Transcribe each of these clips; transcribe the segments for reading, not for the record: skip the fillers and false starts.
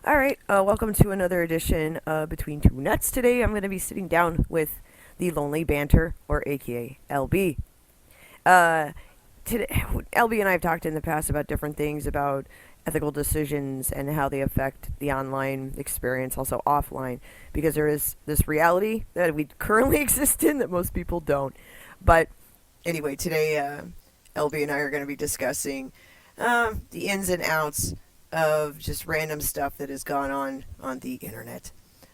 All right, welcome to another edition Between Two Nuts. Today I'm going to be sitting down with the Lonely Banter, or AKA LB. Uh, today, LB and I have talked in the past about different things, about ethical decisions and how they affect the online experience, also offline, because there is this reality that we currently exist in that most people don't. But anyway, today LB and I are going to be discussing the ins and outs of just random stuff that has gone on the internet.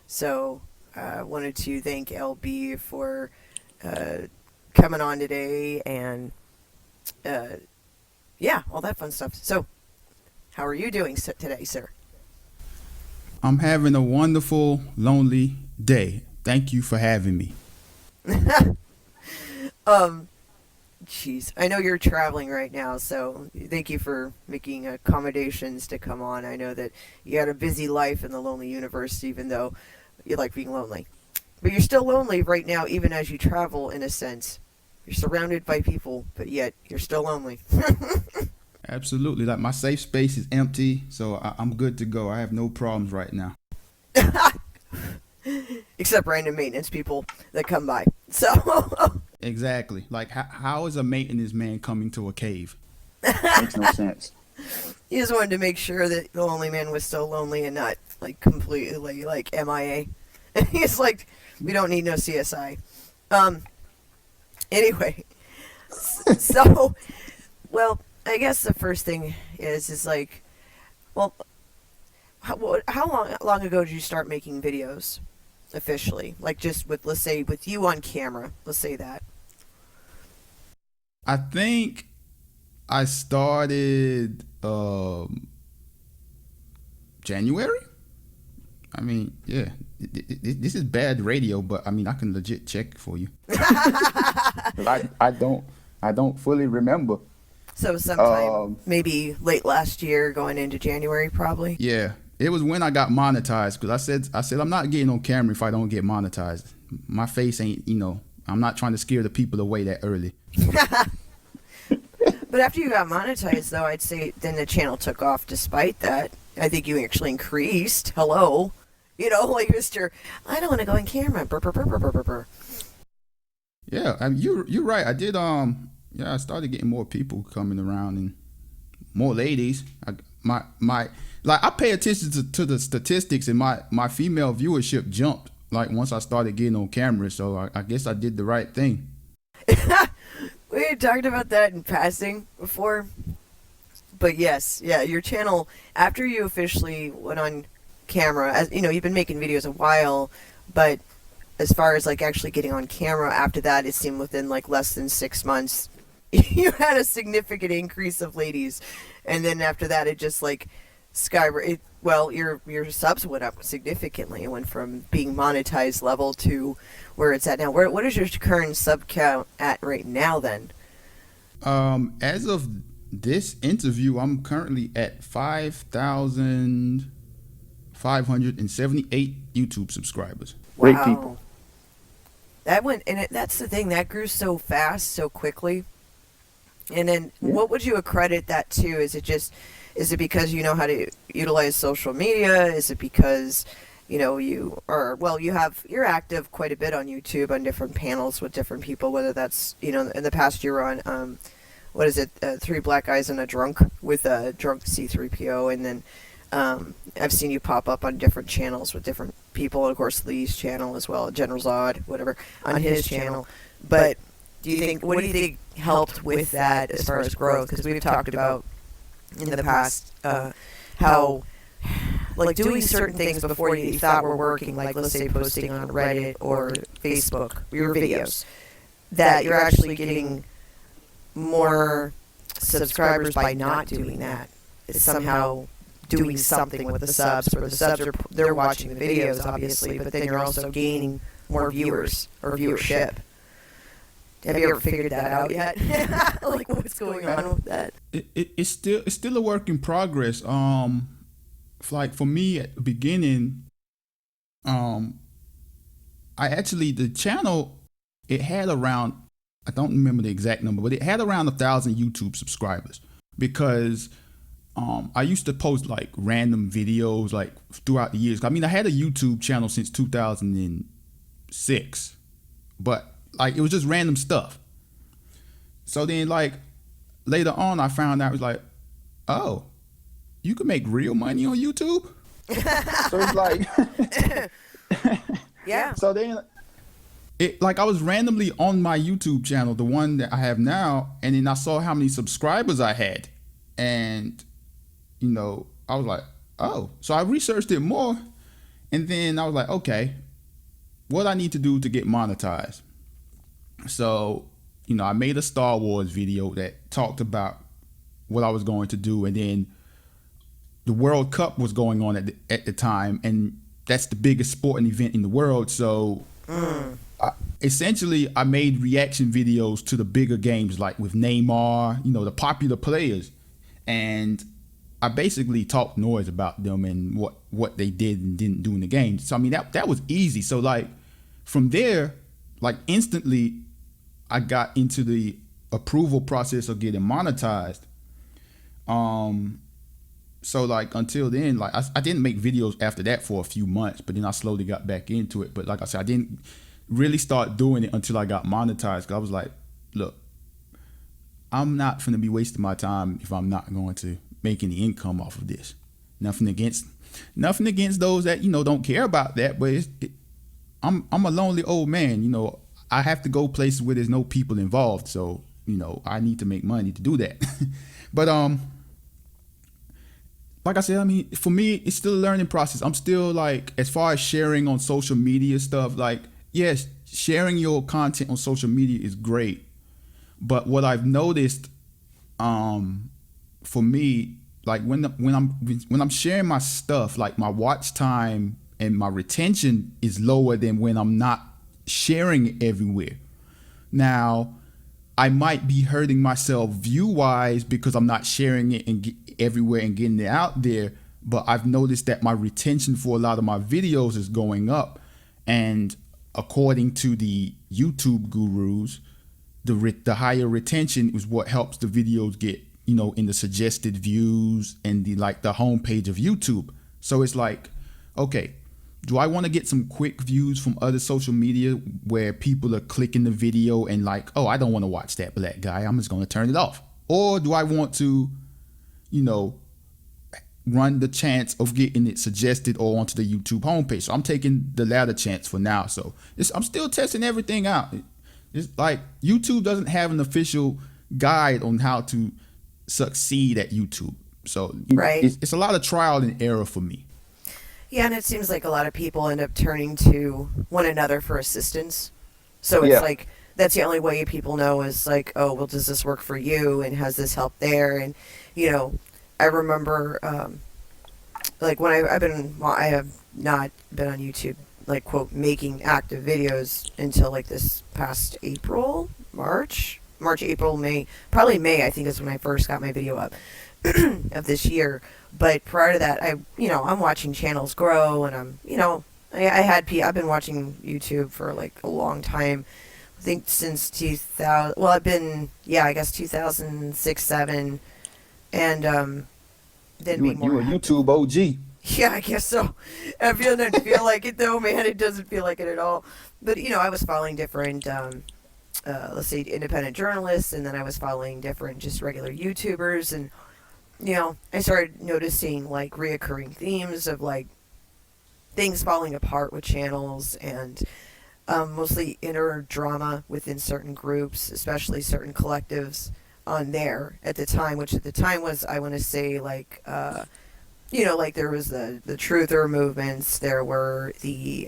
So I wanted to thank LB for uh, coming on today and uh, yeah, all that fun stuff. So how are you doing today, sir? I'm having a wonderful, lonely day. Thank you for having me. um, Jeez, I know you're traveling right now, so thank you for making accommodations to come on. I know that you had a busy life in the lonely universe, even though you like being lonely. But you're still lonely right now, even as you travel, in a sense. You're surrounded by people, but yet you're still lonely. Absolutely. Like my safe space is empty, so I'm good to go. I have no problems right now. Except random maintenance people that come by. So, Exactly. Like how is a maintenance man coming to a cave? Makes no sense. he just wanted to make sure that the lonely man was still lonely and not, like, completely, like, MIA. And he's like, we don't need no CSI. Um, anyway, so, well, I guess the first thing is like, well, how long ago did you start making videos officially? Like, just with, let's say, with you on camera. Let's say that. I think I started January. I mean, yeah. This is bad radio, but I mean, I can legit check for you. 'Cause I don't fully remember. So sometime Um, maybe late last year, going into January, probably. Yeah, it was when I got monetized because I said I'm not getting on camera if I don't get monetized. My face ain't, I'm not trying to scare the people away that early. But after you got monetized, though, I'd say then the channel took off. Despite that, I think you actually increased. Hello, like Mister. I don't want to go on camera. Burr, burr, burr, burr, burr, burr. Yeah, I mean, you're right. I did yeah, I started getting more people coming around and more ladies. My like I pay attention to the statistics and my female viewership jumped like once I started getting on camera. So I guess I did the right thing. We had talked about that in passing before, but yes, yeah, your channel after you officially went on camera, as you've been making videos a while, but as far as like actually getting on camera after that, it seemed within like less than 6 months, you had a significant increase of ladies, and then after that, it just like skyrocketed. Well, your subs went up significantly. It went from being monetized level to where it's at now. What is your current sub count at right now then? As of this interview, I'm currently at 5,578 YouTube subscribers. Great Wow. people. That went, and that's the thing, that grew so fast, so quickly. And then, Yeah. what would you accredit that to? Is it because you know how to utilize social media? Is it because, you're active quite a bit on YouTube on different panels with different people, whether that's, in the past you were on, what is it, Three Black Guys and a Drunk with Drunk C3PO, and then I've seen you pop up on different channels with different people, and of course Lee's channel as well, General Zod, whatever, on his channel. But what do you think helped with that as far as growth? Because we've talked about in the past how, like, doing certain things before you thought were working, like, let's say posting on Reddit or Facebook, your videos, that you're actually getting more subscribers by not doing that. It's somehow doing something with the subs, where the subs they're watching the videos, obviously, but then you're also gaining more viewers or viewership. Have you ever figured that out yet? Like, what's going on with that? It's still a work in progress. Like for me at the beginning, I actually the channel it had around I don't remember the exact number, but it had around 1,000 YouTube subscribers because I used to post like random videos like throughout the years. I mean, I had a YouTube channel since 2006, but like it was just random stuff. So then like later on, I found out it was like, oh, you can make real money on YouTube. So it's like, Yeah. so then, It like I was randomly on my YouTube channel, the one that I have now, and then I saw how many subscribers I had, and you know, I was like, oh, so I researched it more, and then I was like, okay, what I need to do to get monetized. So, you know, I made a Star Wars video that talked about what I was going to do, and then the World Cup was going on at the time, and that's the biggest sporting event in the world. So essentially, I made reaction videos to the bigger games, like with Neymar, you know, the popular players, and I basically talked noise about them and what they did and didn't do in the game. So I mean, that was easy. So like from there, like instantly, I got into the approval process of getting monetized. So like until then, like I didn't make videos after that for a few months, but then I slowly got back into it. But like I said, I didn't really start doing it until I got monetized. 'Cause I was like, look, I'm not finna be wasting my time if I'm not going to make any income off of this. Nothing against those that, you know, don't care about that, but I'm a lonely old man. You know, I have to go places where there's no people involved, so you know I need to make money to do that. But like I said, I mean, for me, it's still a learning process. I'm still like, as far as sharing on social media stuff, like, yes, sharing your content on social media is great. But what I've noticed, for me, like when I'm sharing my stuff, like my watch time and my retention is lower than when I'm not sharing it everywhere. Now, I might be hurting myself view-wise because I'm not sharing it everywhere and getting it out there, but I've noticed that my retention for a lot of my videos is going up, and according to the YouTube gurus, the higher retention is what helps the videos get, you know, in the suggested views and the homepage of YouTube. So it's like, okay, do I want to get some quick views from other social media where people are clicking the video and like, oh, I don't want to watch that black guy, I'm just going to turn it off? Or do I want to, you know, run the chance of getting it suggested or onto the YouTube homepage? So I'm taking the latter chance for now. So I'm still testing everything out. It's like YouTube doesn't have an official guide on how to succeed at YouTube. So Right. it's a lot of trial and error for me. Yeah, and it seems like a lot of people end up turning to one another for assistance. So it's Yeah. like that's the only way people know is like, oh, well, does this work for you? And has this help there? And you know, I remember like when I have not been on YouTube, like quote, making active videos until like this past March, April, May, probably May, I think is when I first got my video up of this year. But prior to that, I'm watching channels grow, and I've been watching YouTube for like a long time. I think since 2000, well, I guess 2006, 7, and then you a YouTube OG. Yeah, I guess so. I don't feel like it though, man. It doesn't feel like it at all. But I was following different, let's say, independent journalists, and then I was following different, just regular YouTubers, and I started noticing like reoccurring themes of like things falling apart with channels, and mostly inner drama within certain groups, especially certain collectives on there at the time, which at the time was, I want to say, like like there was the truther movements, there were the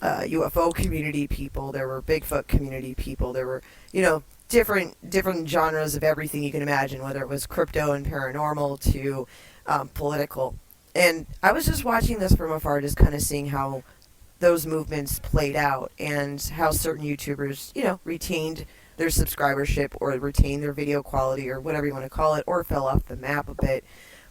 UFO community people, there were Bigfoot community people, there were different genres of everything you can imagine, whether it was crypto and paranormal to political. And I was just watching this from afar, just kind of seeing how those movements played out and how certain YouTubers retained their subscribership or retained their video quality or whatever you want to call it, or fell off the map a bit.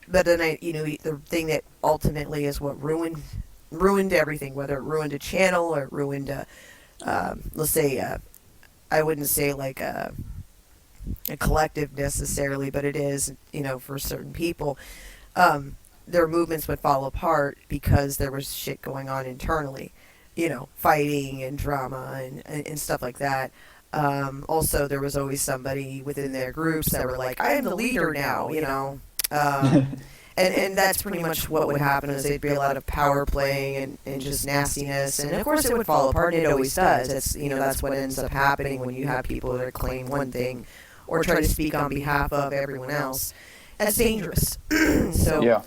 But then the thing that ultimately is what ruined everything, whether it ruined a channel or it ruined let's say I wouldn't say like a collective necessarily, but it is, for certain people, their movements would fall apart because there was shit going on internally, fighting and drama and stuff like that. Also, there was always somebody within their groups that were like, I am the leader now, and that's pretty much what would happen is there'd be a lot of power playing and just nastiness. And of course it would fall apart, and it always does. That's what ends up happening when you have people that claim one thing or try to speak on behalf of everyone else. That's dangerous. So, Yeah.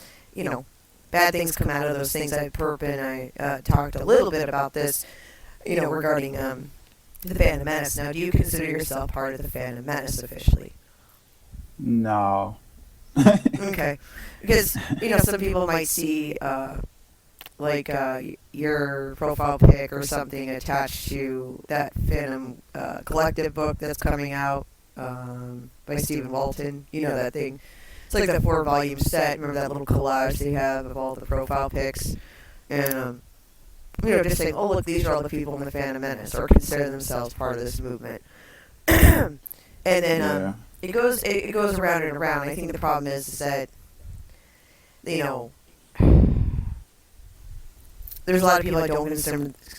Bad things come out of those things. Perp and I talked a little bit about this, regarding the Phantom Menace. Now, do you consider yourself part of the Phantom Menace officially? No. Okay. Because, some people might see, your profile pic or something attached to that Phantom Collective book that's coming out by Stephen Walton. You know that thing. It's like that 4-volume set. Remember that little collage they have of all the profile pics? And, just saying, oh, look, these are all the people in the Phantom Menace, or consider themselves part of this movement. And then, it goes around and around. I think the problem is that, there's a lot of people that don't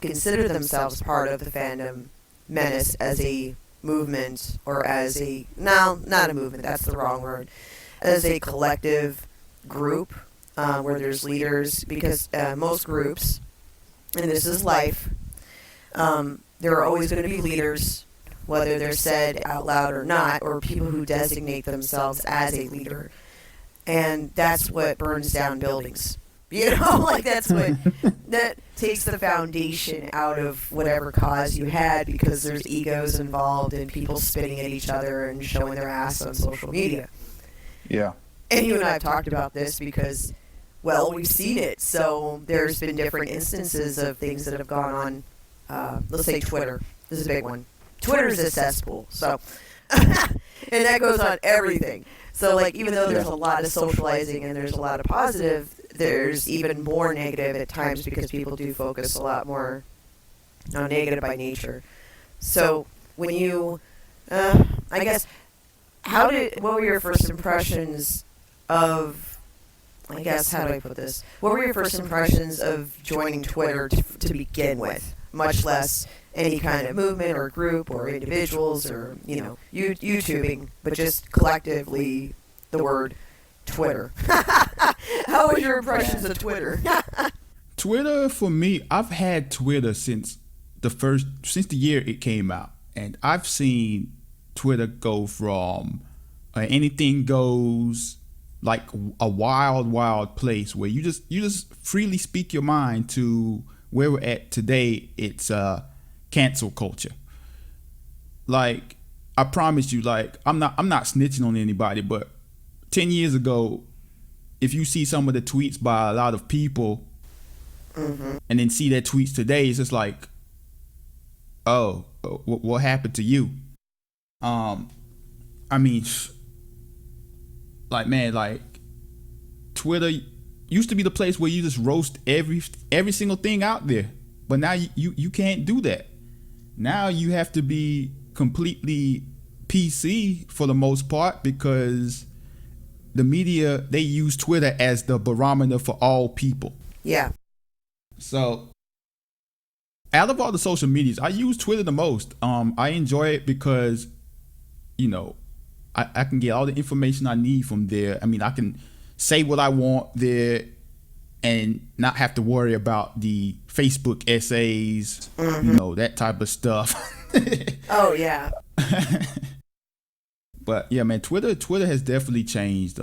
consider themselves part of the Phantom Menace as a movement, or as not a movement, that's the wrong word, as a collective group, where there's leaders, because most groups, and this is life, there are always going to be leaders, whether they're said out loud or not, or people who designate themselves as a leader. And that's what burns down buildings. That's what, that takes the foundation out of whatever cause you had, because there's egos involved and people spitting at each other and showing their ass on social media. Yeah. And you and I have talked about this because, well, we've seen it. So there's been different instances of things that have gone on, let's say Twitter. This is a big one. Twitter is a cesspool, so and that goes on everything. So, even though there's a lot of socializing and there's a lot of positive, there's even more negative at times, because people do focus a lot more on negative by nature. So, when you, I guess, what were your first impressions of, how do I put this? What were your first impressions of joining Twitter to begin with, much less any kind of movement or group or individuals or, YouTubing, but just collectively the word Twitter? How was your impressions of Twitter? Twitter, for me, I've had Twitter since the year it came out. And I've seen Twitter go from anything goes, like a wild place where you just freely speak your mind, to where we're at today. It's cancel culture. Like, I promise you, I'm not snitching on anybody, but 10 years ago, if you see some of the tweets by a lot of people, and then see their tweets today, it's just like, oh, what happened to you? Twitter used to be the place where you just roast every single thing out there, but now you can't do that. Now you have to be completely PC for the most part, because the media, they use Twitter as the barometer for all people. Yeah. So out of all the social medias, I use Twitter the most. I enjoy it because, I can get all the information I need from there. I can say what I want there and not have to worry about the Facebook essays, that type of stuff. Oh, yeah. But yeah, man, Twitter has definitely changed.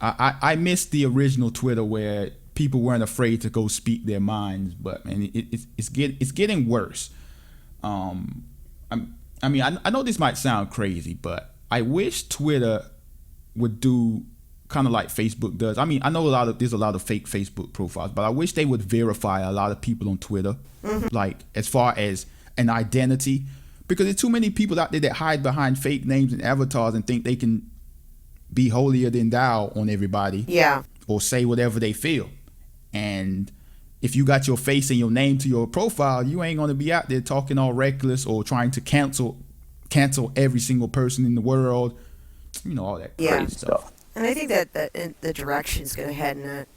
I miss the original Twitter where people weren't afraid to go speak their minds, but man, it's getting worse. I know this might sound crazy, but I wish Twitter would do kind of like Facebook does. I know there's a lot of fake Facebook profiles, but I wish they would verify a lot of people on Twitter, like as far as an identity, because there's too many people out there that hide behind fake names and avatars and think they can be holier than thou on everybody. Yeah. Or say whatever they feel. And if you got your face and your name to your profile, you ain't going to be out there talking all reckless or trying to cancel cancel every single person in the world, all that crazy stuff. And I think that the direction is going to head in that.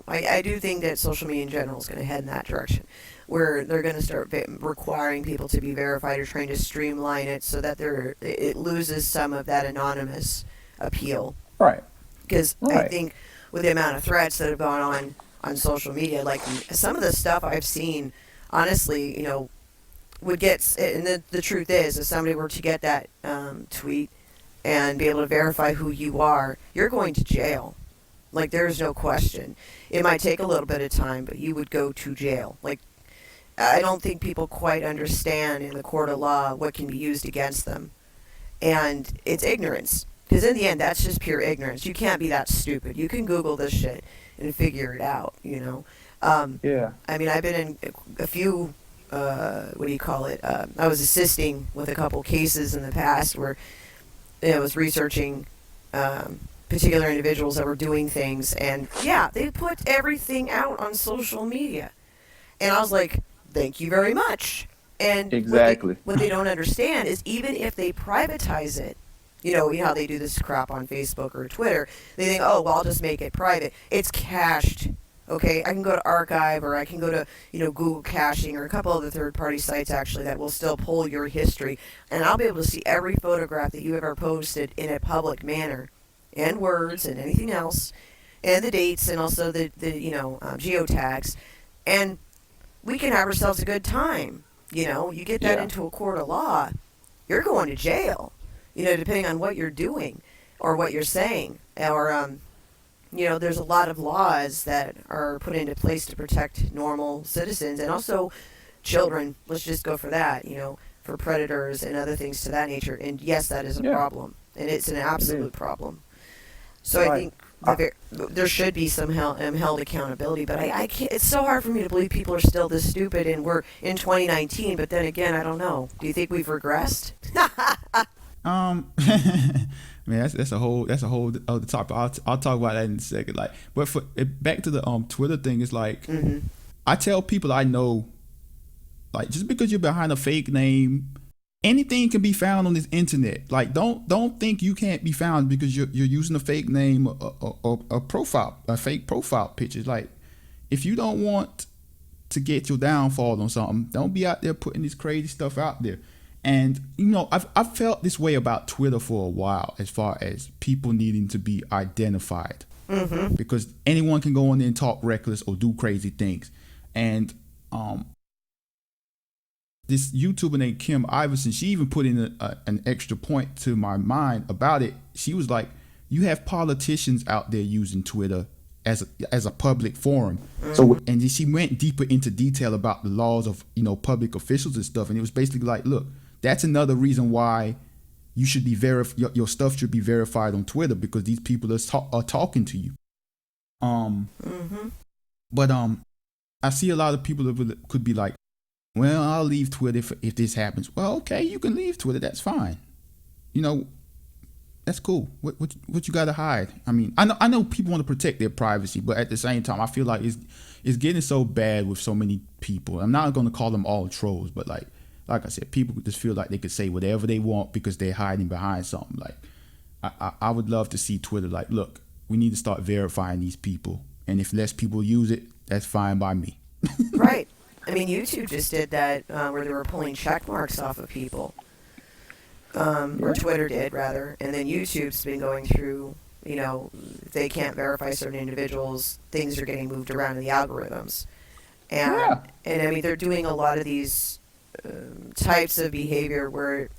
I do think that social media in general is going to head in that direction, where they're going to start requiring people to be verified or trying to streamline it so that it loses some of that anonymous appeal. Right. Because I think with the amount of threats that have gone on social media, like some of the stuff I've seen, honestly, would get. And the truth is, if somebody were to get that tweet and be able to verify who you are, you're going to jail. Like, there's no question. It might take a little bit of time, but you would go to jail. Like, I don't think people quite understand in the court of law what can be used against them. And it's ignorance. Because in the end, that's just pure ignorance. You can't be that stupid. You can Google this shit and figure it out, Yeah. I mean, I've been in a few, I was assisting with a couple cases in the past where I was researching particular individuals that were doing things, and they put everything out on social media, and I was like, thank you very much. And exactly what they don't understand is, even if they privatize it, you know how they do this crap on Facebook or Twitter, they think, oh well, I'll just make it private. It's cached. Okay, I can go to Archive, or I can go to Google Caching, or a couple other third-party sites actually that will still pull your history, and I'll be able to see every photograph that you ever posted in a public manner, and words and anything else, and the dates, and also the geotags, and we can have ourselves a good time. You get that into a court of law, you're going to jail. Depending on what you're doing or what you're saying, or there's a lot of laws that are put into place to protect normal citizens and also children. Let's just go for that, for predators and other things to that nature. And yes, that is a problem, and it's an absolute problem. So I think there should be some held accountability, but I can't. It's so hard for me to believe people are still this stupid, and we're in 2019. But then again, I don't know. Do you think we've regressed? Man, that's a whole other topic. I'll talk about that in a second. But back to the Twitter thing, it's like, I tell people I know, like, just because you're behind a fake name, anything can be found on this internet. Like, don't think you can't be found because you're using a fake name or a fake profile picture. Like, if you don't want to get your downfall on something, don't be out there putting this crazy stuff out there. And I've felt this way about Twitter for a while, as far as people needing to be identified, because anyone can go on there and talk reckless or do crazy things. And this YouTuber named Kim Iverson, she even put in an extra point to my mind about it. She was like, you have politicians out there using Twitter as a public forum. So, and she went deeper into detail about the laws of public officials and stuff. And it was basically like, look, that's another reason why you should be your stuff should be verified on Twitter, because these people are talking to you. But I see a lot of people that could be like, well, I'll leave Twitter if this happens. Well, okay, you can leave Twitter. That's fine. That's cool. What you got to hide? I mean, I know people want to protect their privacy, but at the same time, I feel like it's getting so bad with so many people. I'm not going to call them all trolls, but like I said, people just feel like they could say whatever they want because they're hiding behind something. Like, I would love to see Twitter like, look, we need to start verifying these people, and if less people use it, that's fine by me. Right. I mean, YouTube just did that where they were pulling check marks off of people. Or Twitter did, rather. And then YouTube's been going through, if they can't verify certain individuals, things are getting moved around in the algorithms. And I mean, they're doing a lot of these types of behavior where,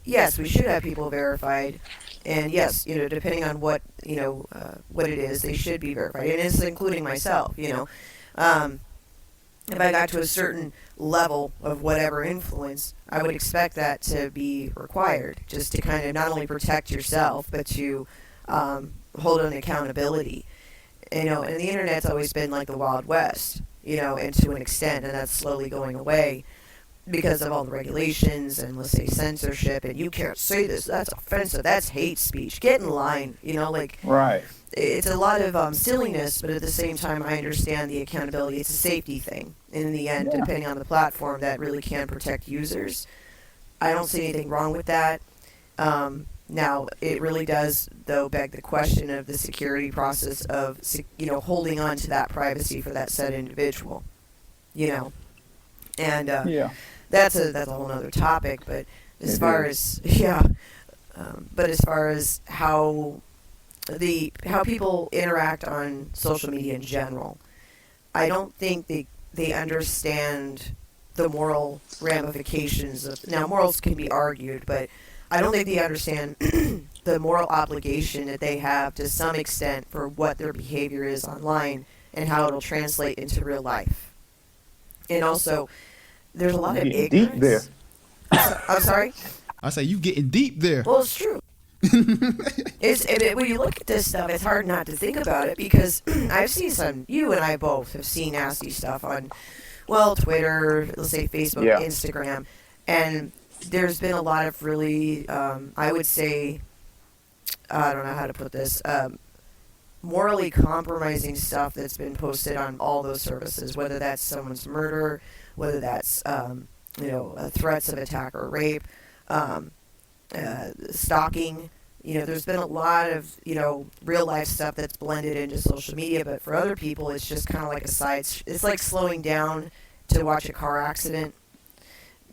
yes, we should have people verified. And yes, depending on what it is, they should be verified. And it's including myself, if I got to a certain level of whatever influence, I would expect that to be required, just to kind of not only protect yourself, but to hold an accountability. And the internet's always been like the Wild West, and to an extent, and that's slowly going away because of all the regulations and, let's say, censorship, and you can't say this, that's offensive, that's hate speech, get in line, Right. It's a lot of silliness, but at the same time, I understand the accountability. It's a safety thing. In the end, depending on the platform that really can protect users, I don't see anything wrong with that. Now, it really does, though, beg the question of the security process of, holding on to that privacy for that said individual, and Yeah. that's a whole other topic. But as It far is. as but as far as how people interact on social media in general, I don't think they understand the moral ramifications of. Now, morals can be argued, but I don't think they understand the moral obligation that they have to some extent for what their behavior is online and how it'll translate into real life. And also, there's a lot of Getting deep there. ignorance. I'm sorry? I say you getting deep there. Well, it's true. When you look at this stuff, it's hard not to think about it because I've seen you and I both have seen nasty stuff on, well, Twitter, let's say Facebook, Yeah. Instagram, and there's been a lot of really, I would say, I don't know how to put this, morally compromising stuff that's been posted on all those services, whether that's someone's murder, whether that's, threats of attack or rape, stalking. There's been a lot of, real life stuff that's blended into social media, but for other people, it's just kind of like it's like slowing down to watch a car accident.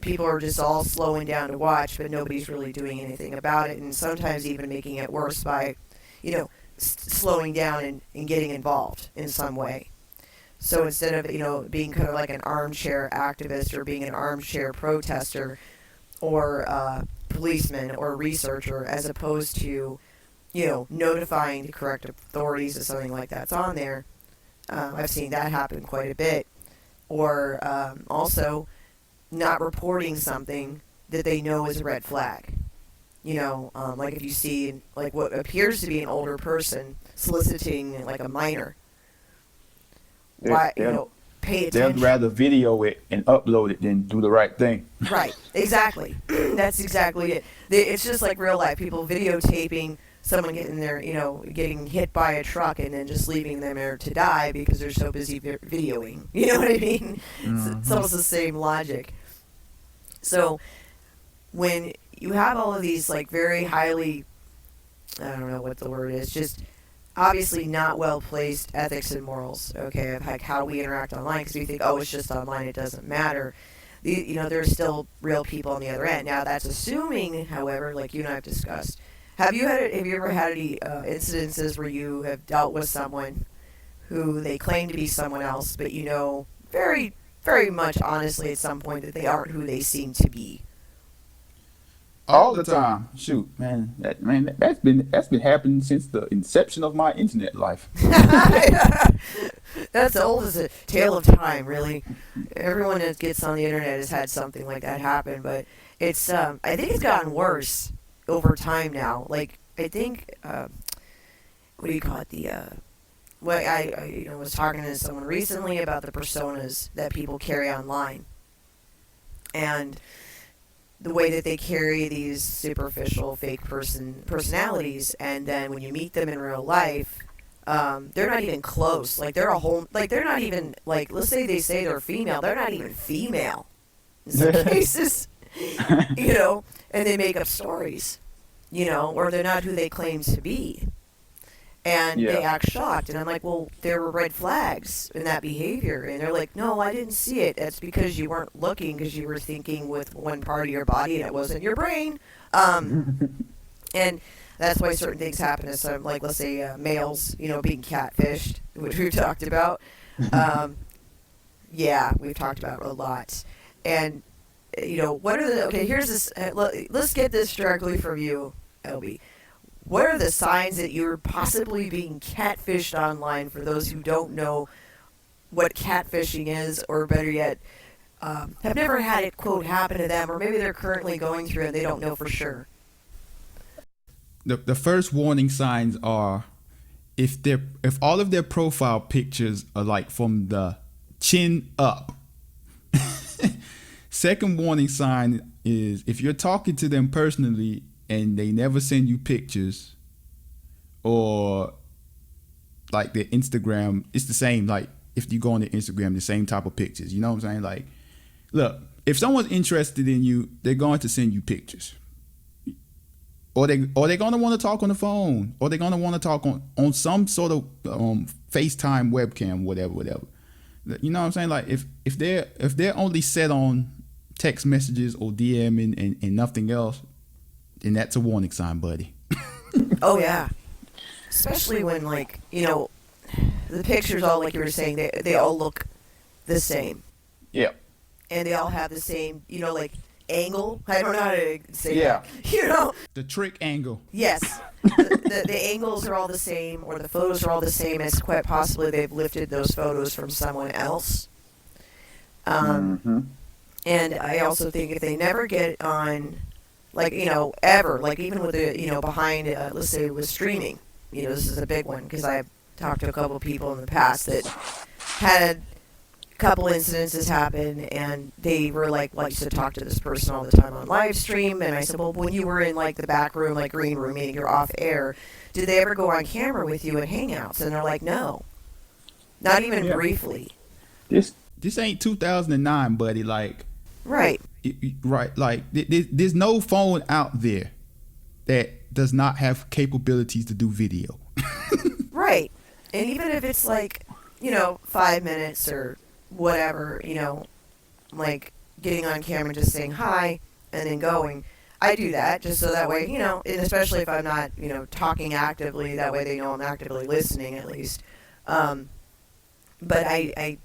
People are just all slowing down to watch, but nobody's really doing anything about it, and sometimes even making it worse by, slowing down and getting involved in some way. So instead of, being kind of like an armchair activist or being an armchair protester or policeman or researcher, as opposed to, notifying the correct authorities if something like that's on there, I've seen that happen quite a bit. Or also not reporting something that they know is a red flag. Like if you see like what appears to be an older person soliciting like a minor, why pay attention. They'd rather video it and upload it than do the right thing. Right, exactly. That's exactly it. It's just like real life. People videotaping someone getting hit by a truck and then just leaving them there to die because they're so busy videoing. You know what I mean? Mm-hmm. It's almost the same logic. So when you have all of these like very highly, I don't know what the word is, just obviously not well placed ethics and morals, okay, of like how we interact online, because we think, oh, it's just online, it doesn't matter. There's still real people on the other end. Now that's assuming, however, like you and I have discussed. Have you ever had any incidences where you have dealt with someone who they claim to be someone else, but very, very much honestly at some point that they aren't who they seem to be? All the time. Shoot, man. That's been happening since the inception of my internet life. That's old as a tale of time, really. Everyone that gets on the internet has had something like that happen, but it's I think it's gotten worse over time now. Like I think what do you call it? I was talking to someone recently about the personas that people carry online, and the way that they carry these superficial fake personalities, and then when you meet them in real life, they're not even close. Like they're they're not even like, let's say they're female, they're not even female in some cases, and they make up stories, or they're not who they claim to be. And they act shocked, and I'm like, well, there were red flags in that behavior, and they're like, no, I didn't see it. That's because you weren't looking, because you were thinking with one part of your body, and it wasn't your brain. And that's why certain things happen to some, like, let's say, males, being catfished, which we've talked about. Yeah, we've talked about a lot. And, what are okay, here's this, let's get this directly from you, LB. What are the signs that you're possibly being catfished online, for those who don't know what catfishing is, or better yet, have never had it, quote, happen to them, or maybe they're currently going through it and they don't know for sure? The first warning signs are if all of their profile pictures are like from the chin up. Second warning sign is if you're talking to them personally and they never send you pictures, or like their Instagram, it's the same. Like if you go on their Instagram, the same type of pictures. You know what I'm saying? Like Look, if someone's interested in you, they're going to send you pictures. Or they're gonna want to talk on the phone, or they're gonna want to talk on some sort of FaceTime webcam, whatever. You know what I'm saying? Like if they're only set on text messages or DMing and nothing else, then that's a warning sign, buddy. Oh yeah, especially when like the pictures all like you were saying they all look the same. Yeah. And they all have the same like angle. I don't know how to say Yeah. that. The trick angle. Yes. The angles are all the same, or the photos are all the same. It's quite possibly they've lifted those photos from someone else. And I also think if they never get on, like, ever, like even with the, behind, let's say with streaming, this is a big one because I've talked to a couple of people in the past that had couple incidences happen and they were like to talk to this person all the time on live stream, and I said, well, when you were in like the back room, like green room, meaning you're off air, did they ever go on camera with you at hangouts? And they're like, no, not even briefly. This ain't 2009, buddy. Like, right. Right. Like there's no phone out there that does not have capabilities to do video. Right. And even if it's like 5 minutes or whatever, like getting on camera and just saying hi and then going. I do that just so that way, and especially if I'm not, talking actively, that way they know I'm actively listening at least. But I've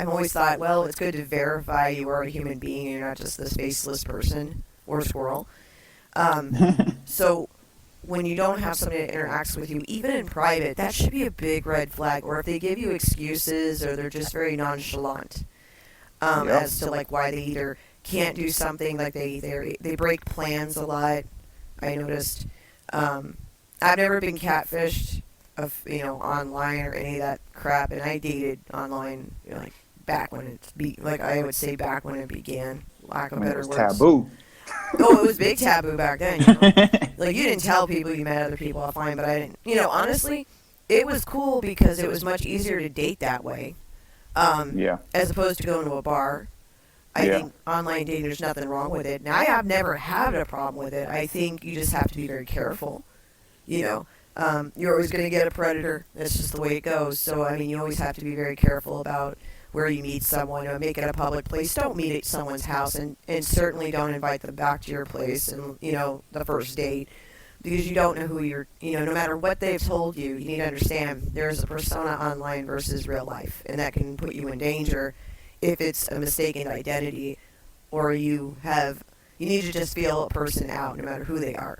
always thought, well, it's good to verify you are a human being and you're not just this faceless person or squirrel. So when you don't have somebody that interacts with you, even in private, that should be a big red flag. Or if they give you excuses or they're just very nonchalant as to like why they either can't do something, like they break plans a lot. I noticed. I've never been catfished online or any of that crap, and I dated online like back when I would say back when it began. Lack of better words. Taboo. Oh, it was big taboo back then. Like, you didn't tell people you met other people offline, but I didn't. Honestly, it was cool because it was much easier to date that way. As opposed to going to a bar. I think online dating, there's nothing wrong with it. Now, I have never had a problem with it. I think you just have to be very careful. You're always going to get a predator. That's just the way it goes. So, you always have to be very careful about where you meet someone, or make it a public place. Don't meet at someone's house, and certainly don't invite them back to your place and, the first date, because you don't know who you're, no matter what they've told you, you need to understand there's a persona online versus real life, and that can put you in danger if it's a mistaken identity, or you need to just feel a person out no matter who they are,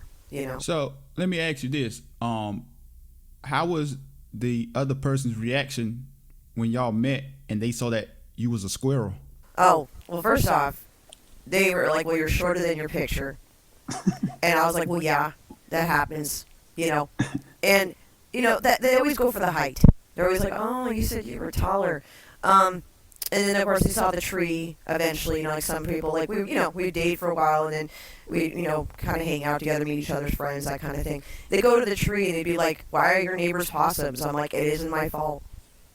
So let me ask you this. How was the other person's reaction when y'all met and they saw that you was a squirrel? Oh, well, first off, they were like, well, you're shorter than your picture. And I was like, well, yeah, that happens, And, that they always go for the height. They're always like, oh, you said you were taller. And then, of course, they saw the tree eventually, like some people, like, we'd date for a while, and then we'd, kind of hang out together, meet each other's friends, that kind of thing. They go to the tree, and they'd be like, why are your neighbors possums? I'm like, it isn't my fault.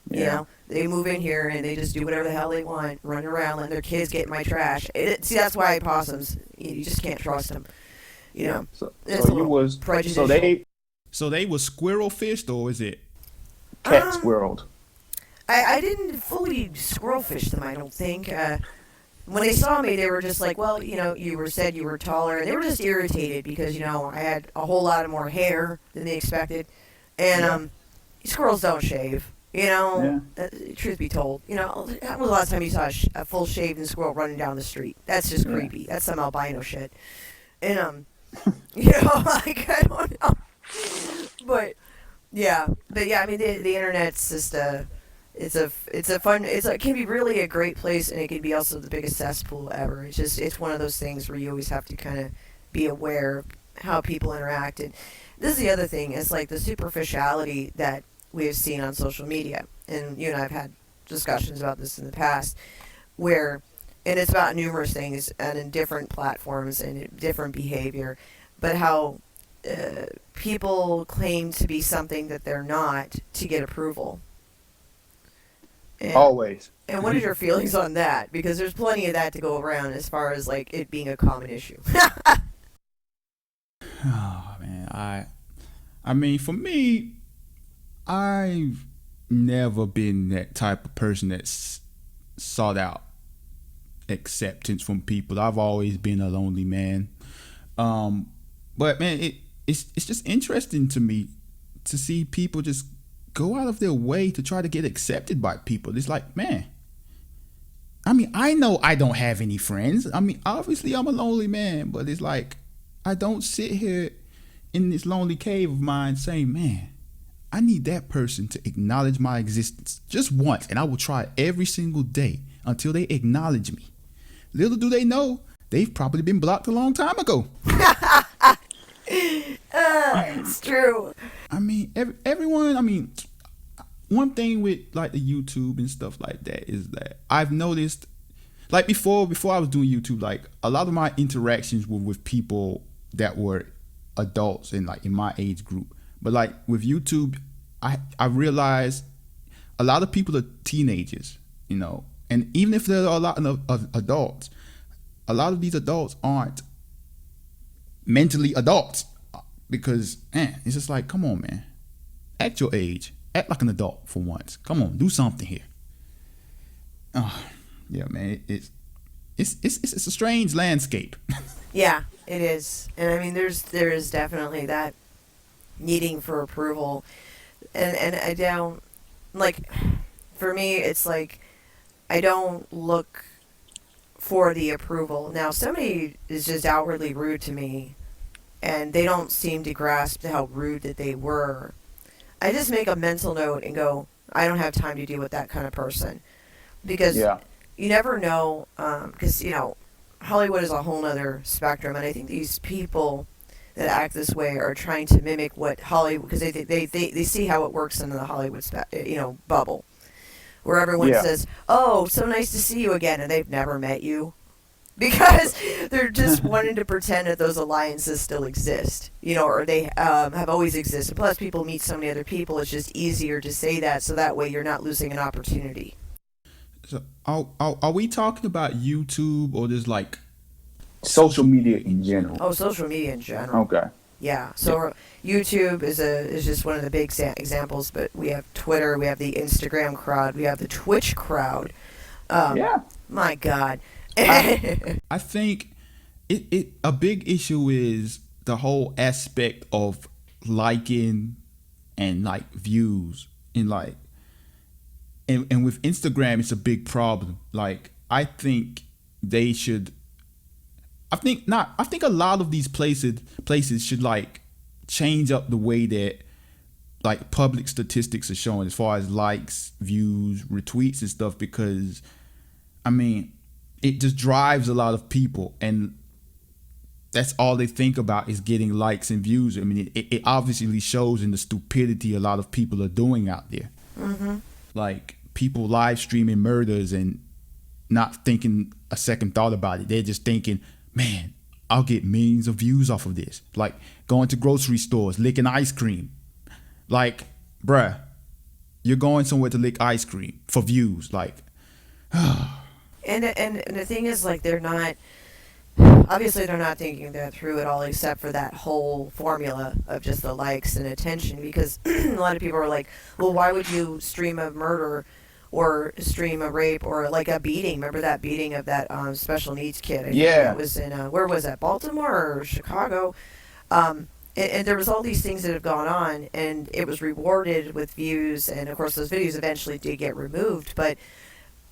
They move in here and they just do whatever the hell they want, run around, let their kids get in my trash. See, that's why possums, you just can't trust them. So you was prejudicial. So they was squirrel fished, or is it cat squirreled? I didn't fully squirrel fish them, I don't think. When they saw me, they were just like, well, you said you were taller, and they were just irritated because, I had a whole lot of more hair than they expected. And squirrels don't shave. Truth be told, when was the last time you saw a full shaven squirrel running down the street? That's just creepy. That's some albino shit. And, like, I don't know. But yeah, the internet's just it can be really a great place, and it can be also the biggest cesspool ever. It's one of those things where you always have to kind of be aware of how people interact. And this is the other thing, it's like the superficiality that we have seen on social media, and you and I have had discussions about this in the past, and it's about numerous things and in different platforms and different behavior, but how people claim to be something that they're not to get approval. And Always. and what is your feelings on that? Because there's plenty of that to go around as far as like it being a common issue. Oh man, I mean, for me, I've never been that type of person that's sought out acceptance from people. I've always been a lonely man. But man, it's just interesting to me to see people just go out of their way to try to get accepted by people. It's like, man, I mean, I know I don't have any friends. I mean, obviously I'm a lonely man, but it's like I don't sit here in this lonely cave of mine saying, man, I need that person to acknowledge my existence just once, and I will try every single day until they acknowledge me. Little do they know, they've probably been blocked a long time ago. It's true. I mean, everyone, I mean, one thing with like the YouTube and stuff like that is that I've noticed, like before I was doing YouTube, like a lot of my interactions were with people that were adults and like in my age group. But like with YouTube, I realized a lot of people are teenagers, you know, and even if there are a lot of adults, a lot of these adults aren't mentally adults, because man, it's just like, come on, man, act your age, act like an adult for once. Come on, do something here. Oh, yeah, man, it's a strange landscape. Yeah, it is. And I mean, there is definitely that needing for approval, and I don't like. For me, it's like I don't look for the approval. Now, somebody is just outwardly rude to me, and they don't seem to grasp how rude that they were. I just make a mental note and go, I don't have time to deal with that kind of person, because Yeah. you never know. Because you know, Hollywood is a whole other spectrum, and I think these people that act this way are trying to mimic what Hollywood, because they see how it works in the Hollywood bubble, where everyone Yeah. says, "Oh, so nice to see you again," and they've never met you, because they're just wanting to pretend that those alliances still exist, you know, or they have always existed. Plus, people meet so many other people; it's just easier to say that, so that way you're not losing an opportunity. So are we talking about YouTube or just like, Social media in general. Oh, social media in general. Okay. Yeah. So YouTube is just one of the big examples, but we have Twitter, we have the Instagram crowd, we have the Twitch crowd. Yeah. My God. I think it a big issue is the whole aspect of liking and like views, and like and with Instagram it's a big problem. Like I think they should, I think a lot of these places should like change up the way that like public statistics are showing as far as likes, views, retweets and stuff, because I mean, it just drives a lot of people, and that's all they think about is getting likes and views. I mean, it obviously shows in the stupidity a lot of people are doing out there. Mm-hmm. Like people live streaming murders and not thinking a second thought about it. They're just thinking, man, I'll get millions of views off of this. Like going to grocery stores, licking ice cream. Like, bruh, you're going somewhere to lick ice cream for views. Like, And the thing is, like, they're not, obviously they're not thinking that through at all, except for that whole formula of just the likes and attention, because a lot of people are like, well, why would you stream a murder or stream a rape or like a beating? Remember that beating of that special needs kid? I think Yeah. it was in, where was that, Baltimore or Chicago? And there was all these things that have gone on, and it was rewarded with views, and of course those videos eventually did get removed, but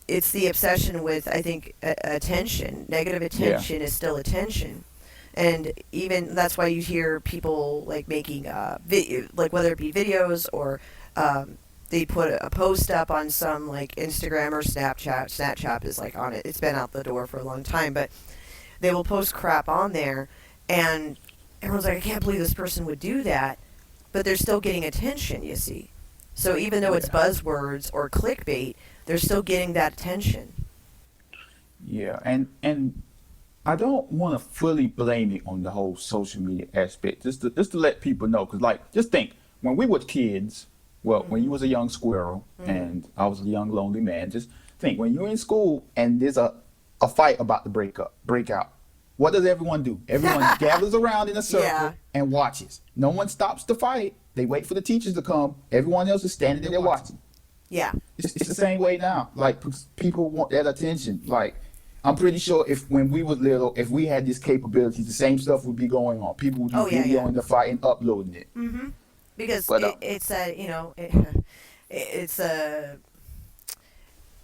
it's the obsession with, I think, attention. Negative attention is still attention, and even that's why you hear people like making like whether it be videos or they put a post up on some like Instagram or Snapchat. Snapchat is like on it. It's been out the door for a long time, but they will post crap on there, and everyone's like, I can't believe this person would do that, but they're still getting attention. You see, so even though it's buzzwords or clickbait, they're still getting that attention. Yeah, and I don't want to fully blame it on the whole social media aspect. Just to let people know, because like, just think when we were kids, Well, when you was a young squirrel and I was a young lonely man, just think when you're in school and there's a fight about to break out. What does everyone do? Everyone gathers around in a circle Yeah. and watches. No one stops the fight. They wait for the teachers to come. Everyone else is standing there watching. Yeah. It's the same way now. Like people want that attention. Like I'm pretty sure if when we was little, if we had this capability, the same stuff would be going on. People would be videoing the fight and uploading it. Because But, it's a, it's a,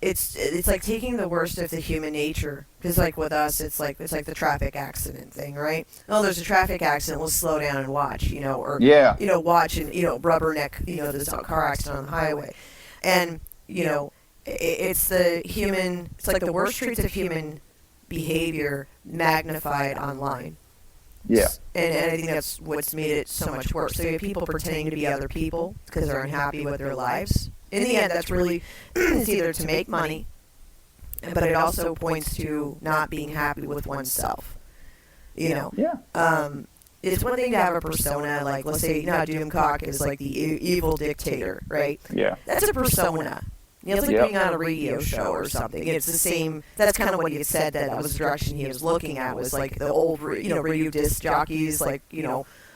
it's like taking the worst of the human nature. Because like with us, it's like the traffic accident thing, right? Oh, there's a traffic accident. Let's slow down and watch, or Yeah. watch and rubberneck, this car accident on the highway, and it's the human. It's like the worst traits of human behavior magnified online. Yeah. And I think that's what's made it so much worse. So you have people pretending to be other people because they're unhappy with their lives. In the end, that's really, it's either to make money, but it also points to not being happy with oneself. Yeah. It's one thing to have a persona, like, let's say, Doomcock is like the evil dictator, right? Yeah. That's a persona. It's like being on a radio show or something. It's the same. That's kind of what he had said. That was the direction he was looking at. Was like the old, radio disc jockeys, like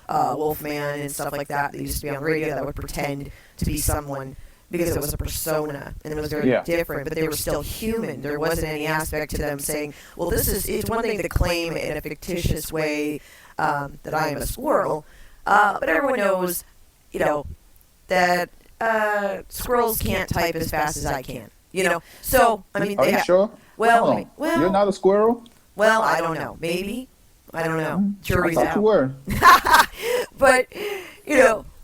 Wolfman and stuff like that. That used to be on radio that would pretend to be someone because it was a persona and it was very different. But they were still human. There wasn't any aspect to them saying, "Well, it's one thing to claim in a fictitious way that I am a squirrel," but everyone knows, that. Squirrels can't type as fast as I can, So I mean, Are you sure? Well, you're not a squirrel. Well, I don't know. Maybe I don't know. I Jury's thought out. you were. But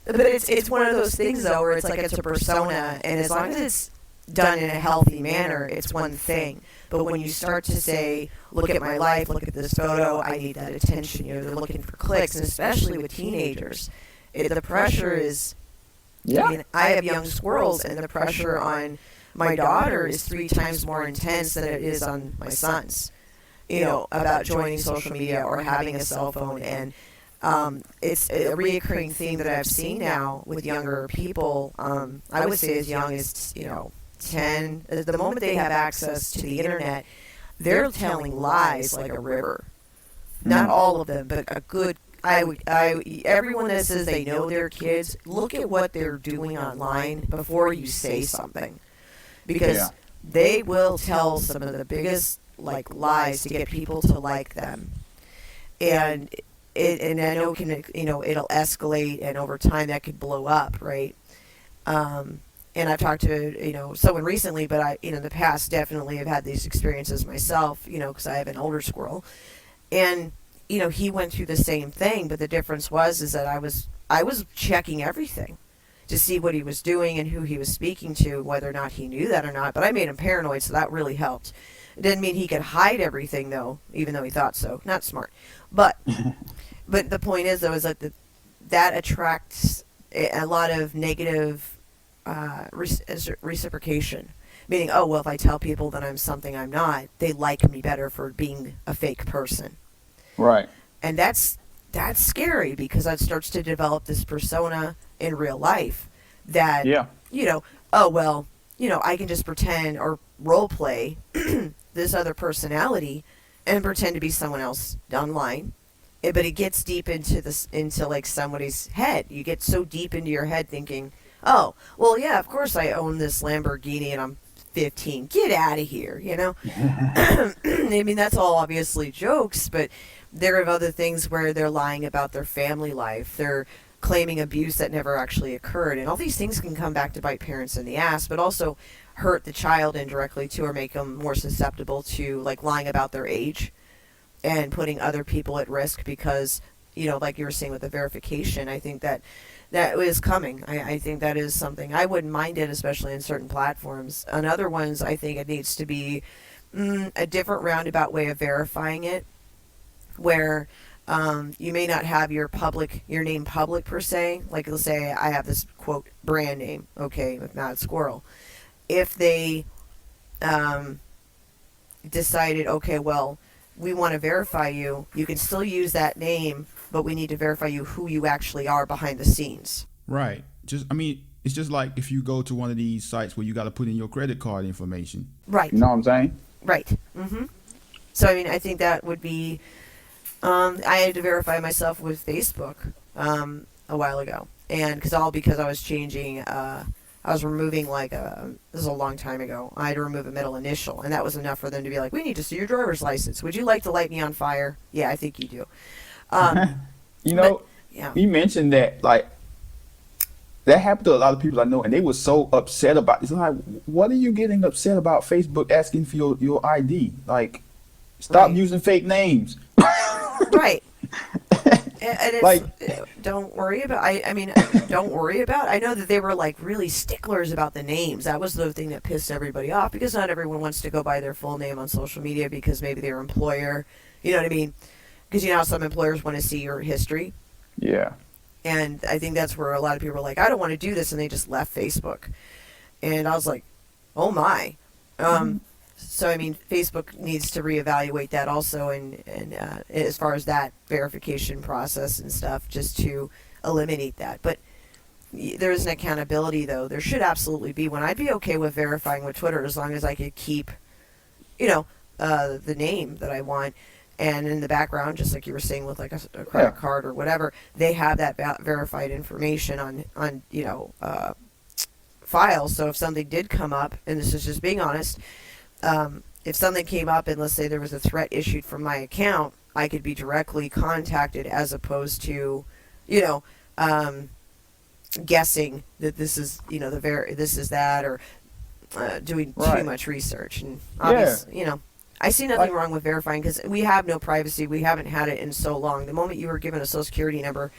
but it's one of those things though, where it's like it's a persona, and as long as it's done in a healthy manner, it's one thing. But when you start to say, "Look at my life, look at this photo, I need that attention," they're looking for clicks, and especially with teenagers, the pressure is. Yeah. I mean, I have young squirrels, and the pressure on my daughter is 3 times more intense than it is on my sons. About joining social media or having a cell phone, and it's a reoccurring theme that I've seen now with younger people. I would say as young as 10. The moment they have access to the internet, they're telling lies like a river. Not all of them, but a good. Everyone that says they know their kids, look at what they're doing online before you say something, because they will tell some of the biggest lies to get people to like them, and I know it'll escalate, and over time that could blow up, right? And I've talked to someone recently, but I in the past definitely have had these experiences myself, because I have an older squirrel, and. He went through the same thing, but the difference is that I was checking everything to see what he was doing and who he was speaking to, whether or not he knew that or not. But I made him paranoid, so that really helped. It didn't mean he could hide everything, though, even though he thought so. Not smart. But the point is, though, is that that attracts a lot of negative reciprocation. Meaning, oh, well, if I tell people that I'm something I'm not, they like me better for being a fake person. Right. And that's scary, because that starts to develop this persona in real life that, oh, well, I can just pretend or role play this other personality and pretend to be someone else online. But it gets deep into like somebody's head. You get so deep into your head thinking, oh, well, yeah, of course I own this Lamborghini and I'm 15. Get out of here, I mean, that's all obviously jokes, but there are other things where they're lying about their family life. They're claiming abuse that never actually occurred. And all these things can come back to bite parents in the ass, but also hurt the child indirectly too, or make them more susceptible to lying about their age and putting other people at risk because, like you were saying with the verification, I think that is coming. I think that is something. I wouldn't mind it, especially in certain platforms. On other ones, I think it needs to be a different roundabout way of verifying it, where you may not have your name public per se. Like, let's say I have this quote brand name, okay, with Mad Squirrel. If they decided, okay, well, we want to verify you, you can still use that name, but we need to verify who you actually are behind the scenes. Right. it's just like if you go to one of these sites where you got to put in your credit card information. Right. You know what I'm saying? Right. So I mean, I think that would be. I had to verify myself with Facebook a while ago, and because I was changing. I was removing this is a long time ago. I had to remove a middle initial, and that was enough for them to be like, "We need to see your driver's license. Would you like to light me on fire?" Yeah, I think you do. You know, yeah. you mentioned that like that happened to a lot of people I know, and they were so upset about this. Like, what are you getting upset about? Facebook asking for your ID? Like, stop Right. using fake names. Right. And it's Like- don't worry about. I mean, don't worry about. I know that they were like really sticklers about the names. That was the thing that pissed everybody off because not everyone wants to go by their full name on social media because maybe their employer, you know what I mean? Because you know how some employers want to see your history, Yeah. and I think that's where a lot of people are like, I don't want to do this, and they just left Facebook. And I was like, oh my. So I mean, Facebook needs to reevaluate that also, and as far as that verification process and stuff, just to eliminate that. But there is an accountability, though. There should absolutely be one. I'd be okay with verifying with Twitter as long as I could keep, the name that I want, and in the background, just like you were saying with like a credit card or whatever, they have that verified information on files. So if something did come up, and this is just being honest. If something came up and let's say there was a threat issued from my account, I could be directly contacted as opposed to, guessing that this is, this is that, or doing too much research. And obviously, I see nothing wrong with verifying because we have no privacy. We haven't had it in so long. The moment you were given a social security number,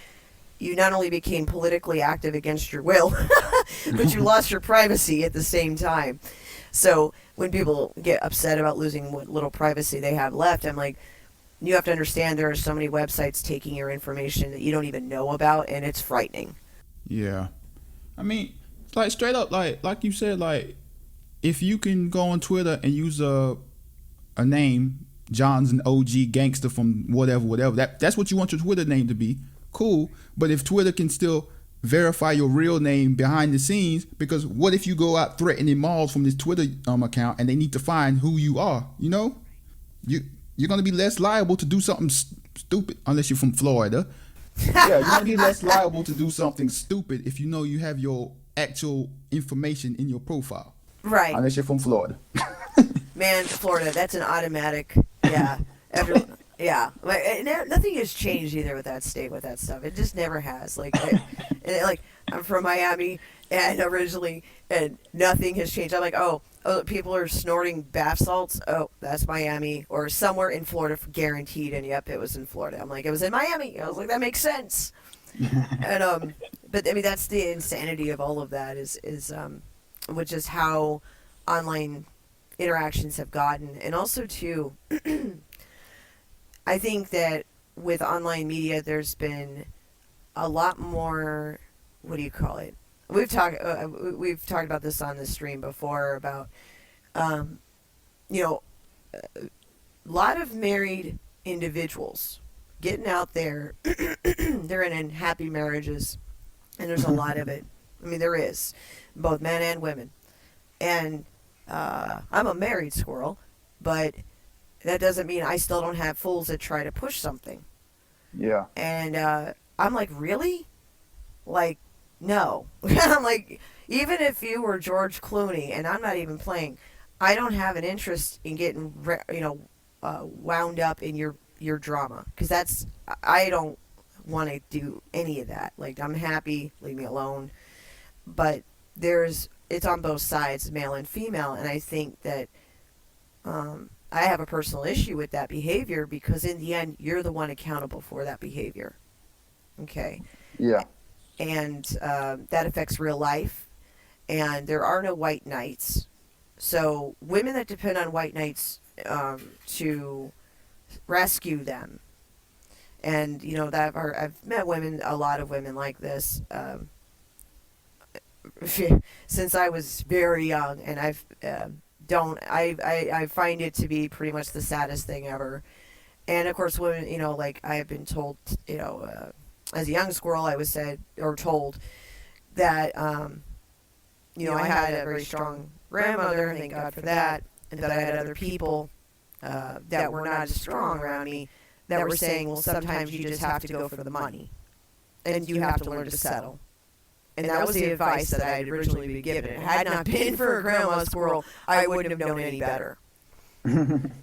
you not only became politically active against your will, but you lost your privacy at the same time. So when people get upset about losing what little privacy they have left, I'm like, you have to understand there are so many websites taking your information that you don't even know about, and it's frightening. Yeah. I mean, like straight up, like you said, like if you can go on Twitter and use a name, John's an OG gangster from whatever, that's what you want your Twitter name to be, cool. But if Twitter can still verify your real name behind the scenes, because what if you go out threatening malls from this Twitter account and they need to find who you are? You're going to be less liable to do something stupid unless you're from Florida. Yeah, you're going to be less liable to do something stupid if you know you have your actual information in your profile. Right. Unless you're from Florida. Man, Florida, that's an automatic, yeah. Yeah, nothing has changed either with that state, with that stuff. It just never has. Like I'm from Miami, and originally, and nothing has changed. I'm like, oh, people are snorting bath salts. Oh, that's Miami, or somewhere in Florida, guaranteed. And yep, it was in Florida. I'm like, it was in Miami. I was like, that makes sense. And but I mean, that's the insanity of all of that is which is how online interactions have gotten, and also too. I think that with online media, there's been a lot more. What do you call it? We've talked about this on the stream before about, a lot of married individuals getting out there. They're in happy marriages, and there's a lot of it. I mean, there is both men and women, and I'm a married squirrel, but that doesn't mean I still don't have fools that try to push something. Yeah. And I'm like, really? Like, no. I'm like, even if you were George Clooney, and I'm not even playing, I don't have an interest in getting, wound up in your drama. Because I don't want to do any of that. Like, I'm happy, leave me alone. But it's on both sides, male and female, and I think that, I have a personal issue with that behavior because in the end, you're the one accountable for that behavior. Okay. Yeah. And that affects real life. And there are no white knights. So women that depend on white knights to rescue them. And, that I've met a lot of women like this since I was very young. And I find it to be pretty much the saddest thing ever. And of course, women, like I have been told, as a young squirrel, I was told that I had a very strong grandmother, thank God for that, and that I had other people that were not as strong around me that were saying, well, sometimes you just have to go for the money, and you have to learn to settle. And that was the advice that I had originally been given. It had not been for Grandma Squirrel, I wouldn't have known any better.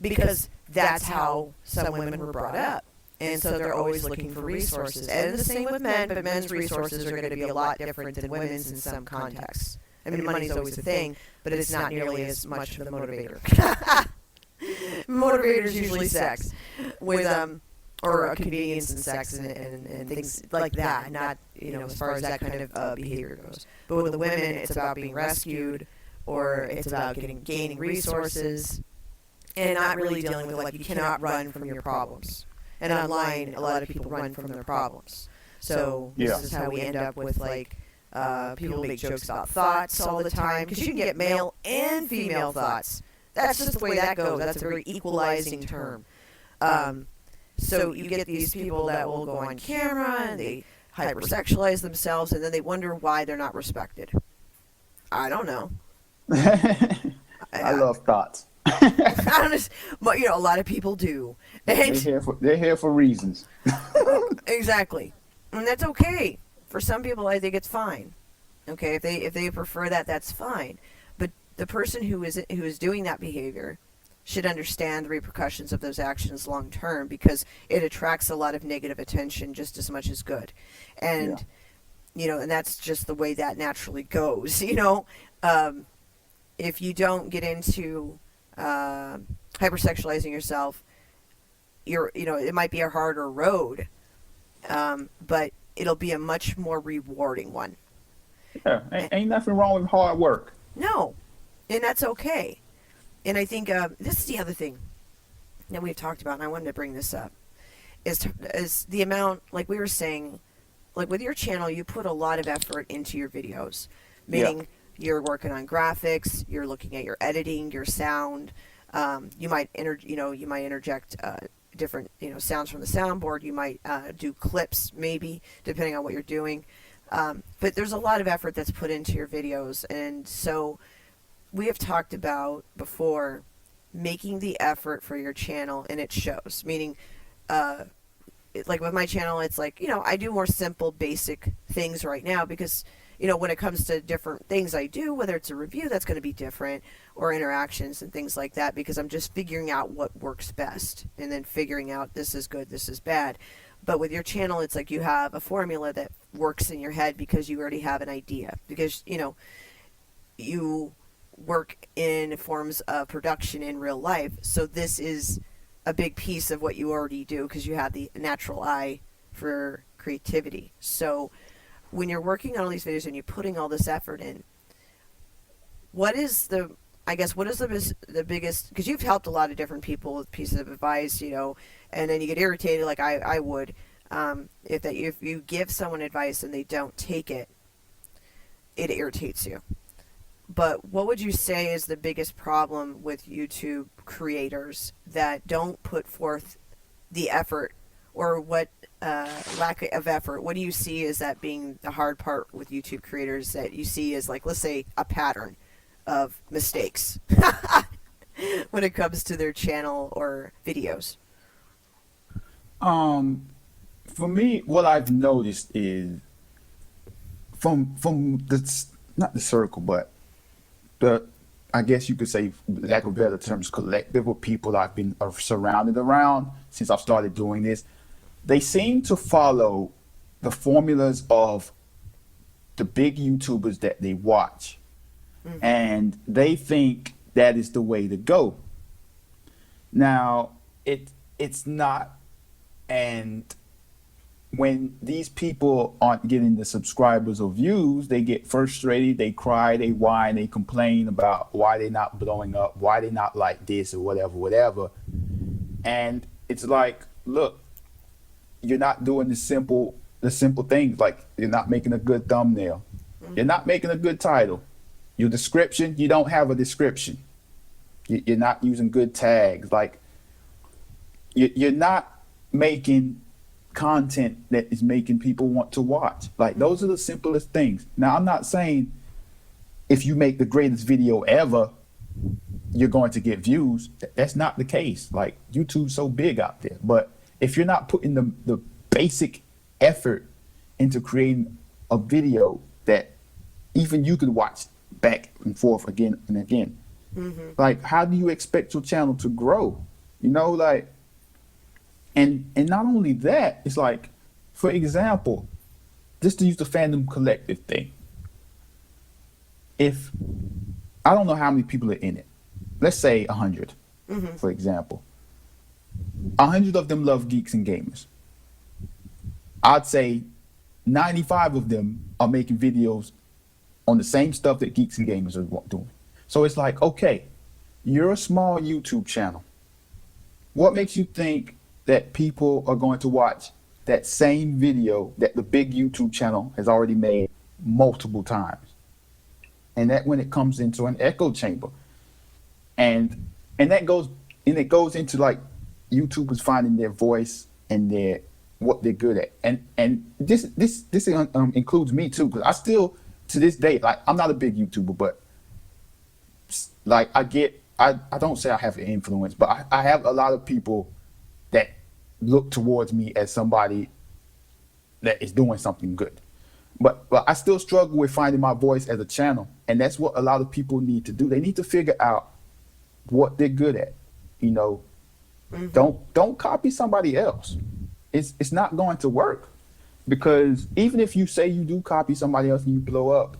Because that's how some women were brought up. And so they're always looking for resources. And the same with men, but men's resources are going to be a lot different than women's in some contexts. I mean, money's always a thing, but it's not nearly as much of the motivator. Motivator's usually sex, with or convenience and sex and things like that. Not as far as that kind of behavior goes. But with the women, it's about being rescued, or it's about gaining resources, and not really dealing with, like, you cannot run from your problems. And online, a lot of people run from their problems. So this is how we end up with, like, people make jokes about thoughts all the time, because you can get male and female thoughts. That's just the way that goes. That's a very equalizing term. So you get these people that will go on camera and they hypersexualize themselves, and then they wonder why they're not respected. I don't know. I love thoughts. But a lot of people do. And They're here for reasons. exactly, and that's okay. For some people, I think it's fine. Okay, if they prefer that, that's fine. But the person who is doing that behavior should understand the repercussions of those actions long term, because it attracts a lot of negative attention just as much as good. And and that's just the way that naturally goes. If you don't get into hypersexualizing yourself, it might be a harder road, but it'll be a much more rewarding one. Yeah, ain't nothing wrong with hard work. No, and that's okay. And I think this is the other thing that we've talked about, and I wanted to bring this up, is the amount, like we were saying, like with your channel, you put a lot of effort into your videos, meaning you're working on graphics, you're looking at your editing, your sound. You might interject different sounds from the soundboard. You might do clips, maybe, depending on what you're doing. But there's a lot of effort that's put into your videos, and so we have talked about before making the effort for your channel, and it shows. Meaning, like with my channel, it's like I do more simple, basic things right now because when it comes to different things I do, whether it's a review that's going to be different or interactions and things like that, because I'm just figuring out what works best and then figuring out this is good, this is bad. But with your channel, it's like you have a formula that works in your head because you already have an idea, because you work in forms of production in real life. So this is a big piece of what you already do because you have the natural eye for creativity. So when you're working on all these videos and you're putting all this effort in, what is the biggest, because you've helped a lot of different people with pieces of advice, and then you get irritated like I would, if you give someone advice and they don't take it, it irritates you. But what would you say is the biggest problem with YouTube creators that don't put forth the effort, or what lack of effort? What do you see as that being the hard part with YouTube creators that you see as, like, let's say, a pattern of mistakes when it comes to their channel or videos? For me, what I've noticed is from the, not the circle, but I guess you could say, lack of better terms, collective of people I've been surrounded around since I've started doing this, they seem to follow the formulas of the big YouTubers that they watch. Mm-hmm. And they think that is the way to go. Now, it's not. And when these people aren't getting the subscribers or views, they get frustrated, they cry, they whine, they complain about why they're not blowing up, why they're not like this or whatever. And it's like, look, you're not doing the simple things. Like, you're not making a good thumbnail. Mm-hmm. You're not making a good title. Your description, you don't have a description. You're not using good tags. Like, you're not making content that is making people want to watch. Like, those are the simplest things. Now, I'm not saying if you make the greatest video ever, you're going to get views. That's not the case. Like, YouTube's so big out there. But if you're not putting the basic effort into creating a video that even you could watch back and forth again and again, like, how do you expect your channel to grow? You know, like, and not only that, it's like, for example, just to use the fandom collective thing. If I don't know how many people are in it, let's say 100, for example. 100 of them love geeks and gamers. I'd say 95 of them are making videos on the same stuff that geeks and gamers are doing. So it's like, okay, you're a small YouTube channel. What makes you think that people are going to watch that same video that the big YouTube channel has already made multiple times? And that when it comes into an echo chamber, and it goes into like YouTubers finding their voice and their what they're good at, and this includes me too, because I still to this day, like, I'm not a big YouTuber, but like I don't say I have an influence, but I have a lot of people that look towards me as somebody that is doing something good. But I still struggle with finding my voice as a channel, and that's what a lot of people need to do. They need to figure out what they're good at. You know, don't copy somebody else. It's not going to work, because even if you say you do copy somebody else and you blow up,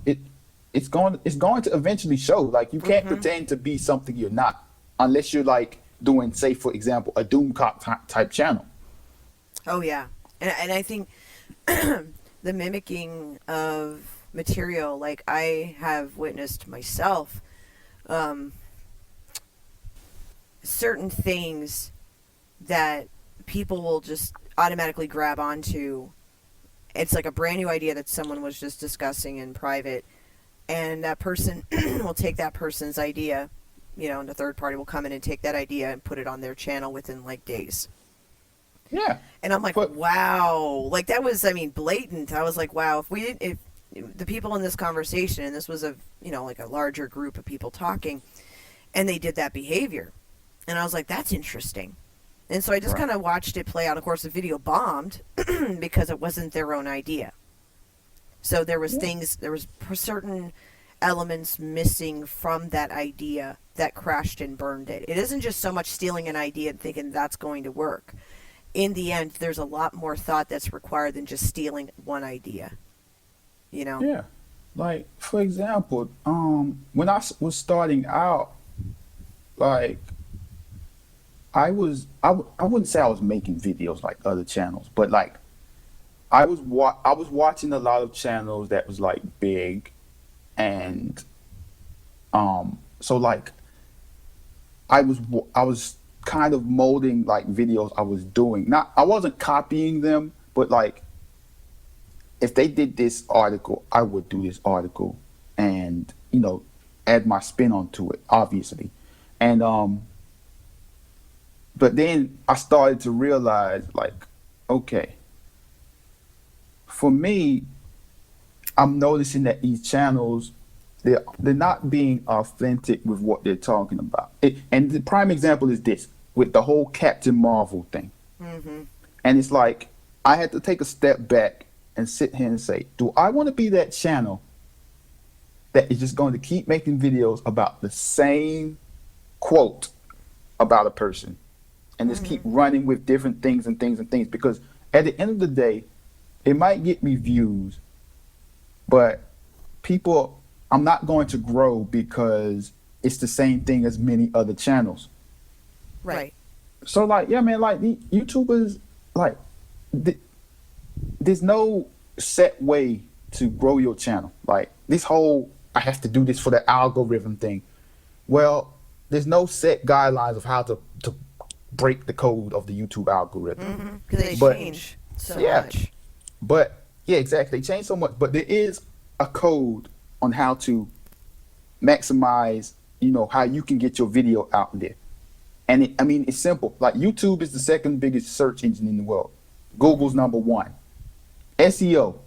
it's going to eventually show. Like, you can't pretend to be something you're not, unless you're like doing, say, for example, a Doomcock type channel. Oh yeah, and I think the mimicking of material, like I have witnessed myself, certain things that people will just automatically grab onto. It's like a brand new idea that someone was just discussing in private, and that person will take that person's idea, you know, and the third party will come in and take that idea and put it on their channel within like days. Yeah. And I'm like, wow, like that was, I mean, blatant. I was like, wow, if the people in this conversation, and this was a, you know, like a larger group of people talking, and they did that behavior, and I was like, that's interesting. And so I just kind of watched it play out. Of course, the video bombed because it wasn't their own idea. So there was there was certain elements missing from that idea that crashed and burned it. It isn't just so much stealing an idea and thinking that's going to work. In the end, there's a lot more thought that's required than just stealing one idea. You know? Yeah. Like, for example, when I was starting out, like, I wouldn't say I was making videos like other channels, but like I was watching a lot of channels that was like big, and so like I was kind of molding like videos I was doing. I wasn't copying them, but like if they did this article, I would do this article and, you know, add my spin onto it, obviously. And but then I started to realize, like, okay, for me, I'm noticing that these channels, they're not being authentic with what they're talking about. And the prime example is this, with the whole Captain Marvel thing. And it's like, I had to take a step back and sit here and say, do I want to be that channel that is just going to keep making videos about the same quote about a person? And just keep running with different things and things and things, because at the end of the day, it might get me views, but I'm not going to grow because it's the same thing as many other channels. Right. So like, yeah, man, like the YouTubers, like there's no set way to grow your channel. Like this whole, I have to do this for the algorithm thing. Well, there's no set guidelines of how to break the code of the YouTube algorithm. Because they change so much. But yeah, exactly. They change so much. But there is a code on how to maximize, you know, how you can get your video out there. And I mean, it's simple. Like YouTube is the second biggest search engine in the world. Google's number one. SEO,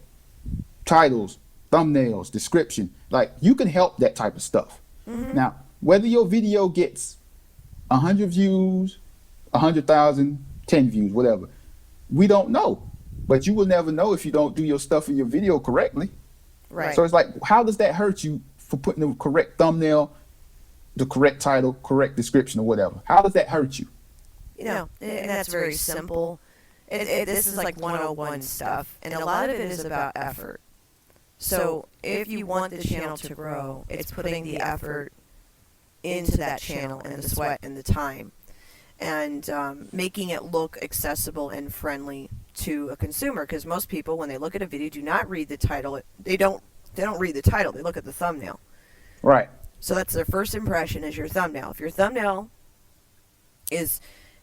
titles, thumbnails, description. Like, you can help that type of stuff. Now, whether your video gets 100 views, 100,000, 10 views, whatever, we don't know. But you will never know if you don't do your stuff in your video correctly. Right. So it's like, how does that hurt you for putting the correct thumbnail, the correct title, correct description, or whatever? How does that hurt you? You know, and that's very simple. This is like 101 stuff, and a lot of it is about effort. So if you want the channel to grow, it's putting the effort into that channel and the sweat and the time, and making it look accessible and friendly to a consumer. Because most people, when they look at a video, do not read the title. They don't read the title. They look at the thumbnail. Right. So that's their first impression, is your thumbnail. If your thumbnail is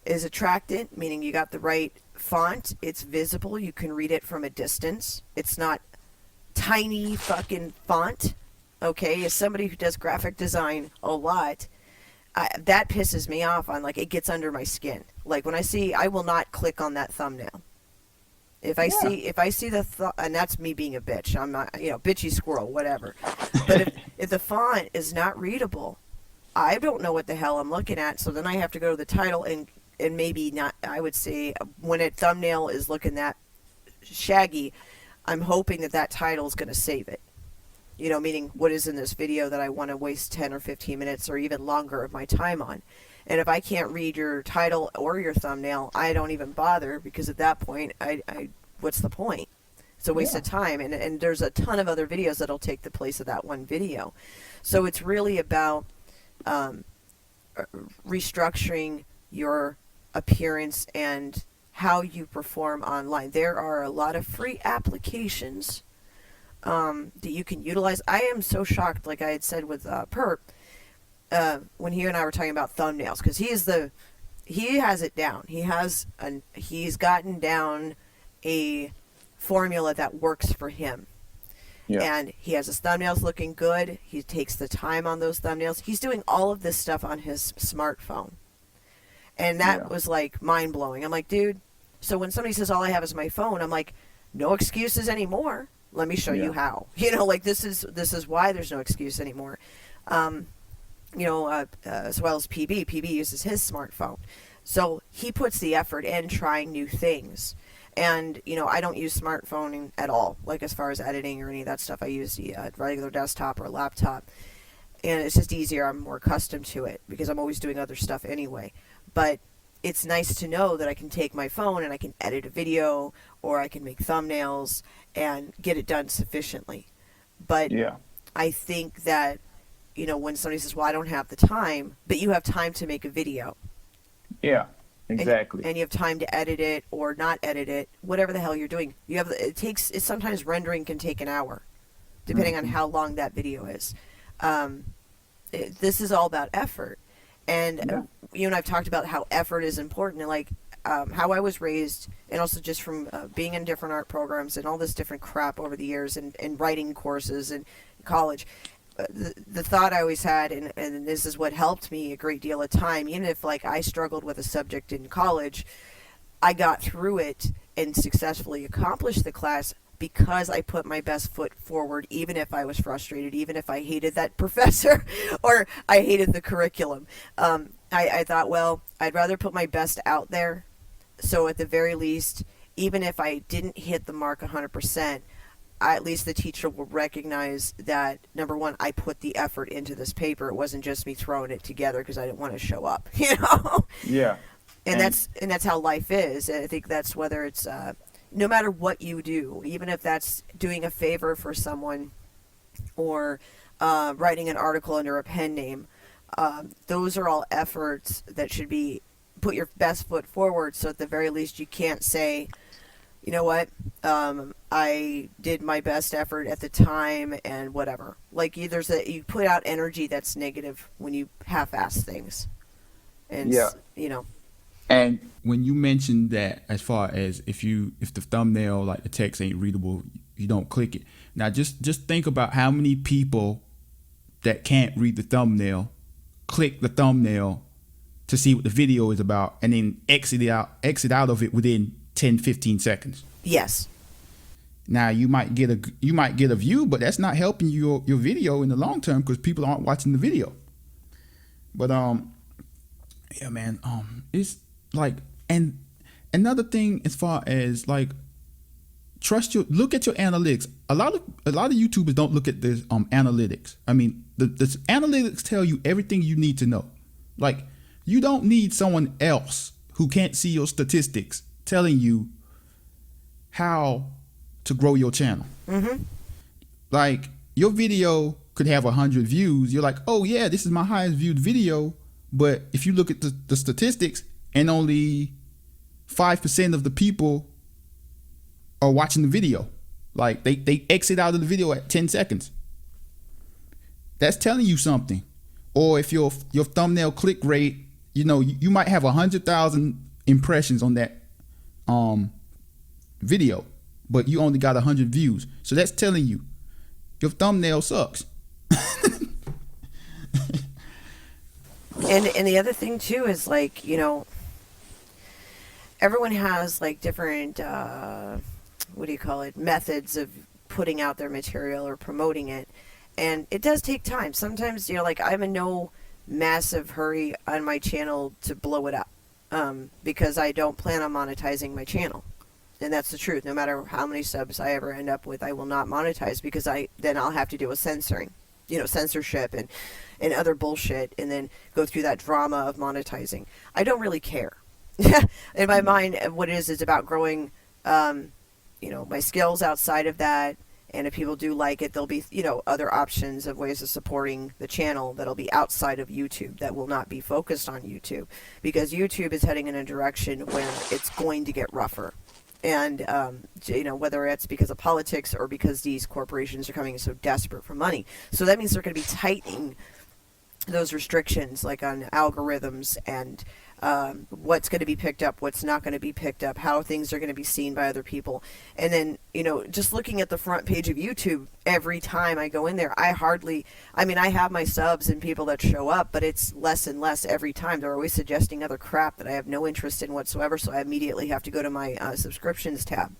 attractant, meaning you got the right font, it's visible, you can read it from a distance, it's not tiny fucking font, okay? As somebody who does graphic design a lot, that pisses me off. On, like, it gets under my skin. Like, when I will not click on that thumbnail. If I see the and that's me being a bitch. I'm not, bitchy squirrel, whatever. But if the font is not readable, I don't know what the hell I'm looking at. So then I have to go to the title and maybe not. I would say when a thumbnail is looking that shaggy, I'm hoping that title is going to save it. Meaning what is in this video that I want to waste 10 or 15 minutes or even longer of my time on. And if I can't read your title or your thumbnail, I don't even bother, because at that point, I what's the point? It's a waste of time. And there's a ton of other videos that'll take the place of that one video. So it's really about restructuring your appearance and how you perform online. There are a lot of free applications that you can utilize. I am so shocked, like I had said with Perp, when he and I were talking about thumbnails, because he has it down. He's gotten down a formula that works for him. Yeah. And he has his thumbnails looking good. He takes the time on those thumbnails. He's doing all of this stuff on his smartphone. And that was like mind blowing. I'm like, dude, so when somebody says all I have is my phone, I'm like, no excuses anymore. Let me show you how. Like this is why there's no excuse anymore. As well as PB. PB uses his smartphone. So he puts the effort in trying new things. And, I don't use smartphone at all, like as far as editing or any of that stuff. I use the regular desktop or laptop. And it's just easier. I'm more accustomed to it because I'm always doing other stuff anyway. But it's nice to know that I can take my phone and I can edit a video, or I can make thumbnails and get it done sufficiently. But I think that, when somebody says, well, I don't have the time, but you have time to make a video. Yeah, exactly. And you have time to edit it or not edit it, whatever the hell you're doing. Sometimes rendering can take an hour, depending on how long that video is. This is all about effort. And you and I've talked about how effort is important, and like how I was raised, and also just from being in different art programs and all this different crap over the years, and writing courses in college. The thought I always had, and this is what helped me a great deal of time, even if like I struggled with a subject in college, I got through it and successfully accomplished the class because I put my best foot forward, even if I was frustrated, even if I hated that professor or I hated the curriculum. I thought, well, I'd rather put my best out there. So at the very least, even if I didn't hit the mark 100%, at least the teacher will recognize that, number one, I put the effort into this paper. It wasn't just me throwing it together because I didn't want to show up, Yeah. And that's how life is. I think that's whether it's no matter what you do, even if that's doing a favor for someone or writing an article under a pen name, those are all efforts that should be put your best foot forward. So at the very least, you can't say, you know what, I did my best effort at the time and whatever. Like you put out energy that's negative when you half-ass things. And And when you mentioned that, as far as if the thumbnail, like the text ain't readable, you don't click it. Now just think about how many people that can't read the thumbnail click the thumbnail to see what the video is about and then exit out of it within 10, 15 seconds. Yes. Now you might get a view, but that's not helping your video in the long term because people aren't watching the video. But yeah, man, it's like, and another thing as far as like, look at your analytics. A lot of YouTubers don't look at the analytics. I mean, the analytics tell you everything you need to know. Like, you don't need someone else who can't see your statistics telling you how to grow your channel. Mm-hmm. Like, your video could have 100 views. You're like, oh yeah, this is my highest viewed video. But if you look at the statistics and only 5% of the people are watching the video, like they exit out of the video at 10 seconds. That's telling you something. Or if your thumbnail click rate, you might have 100,000 impressions on that video, but you only got 100 views. So that's telling you your thumbnail sucks. And the other thing too is like, everyone has like different methods of putting out their material or promoting it, and it does take time. Sometimes like I'm in no massive hurry on my channel to blow it up, because I don't plan on monetizing my channel, and that's the truth. No matter how many subs I ever end up with, I will not monetize, because then I'll have to deal with censorship and other bullshit, and then go through that drama of monetizing. I don't really care. In my mind, what it is about growing my skills outside of that. And if people do like it, there'll be other options of ways of supporting the channel that'll be outside of YouTube, that will not be focused on YouTube, because YouTube is heading in a direction where it's going to get rougher. And whether it's because of politics or because these corporations are coming so desperate for money, so that means they're going to be tightening those restrictions, like on algorithms and what's going to be picked up, what's not going to be picked up, how things are going to be seen by other people. And then, just looking at the front page of YouTube, every time I go in there, I have my subs and people that show up, but it's less and less every time. They're always suggesting other crap that I have no interest in whatsoever, so I immediately have to go to my subscriptions tab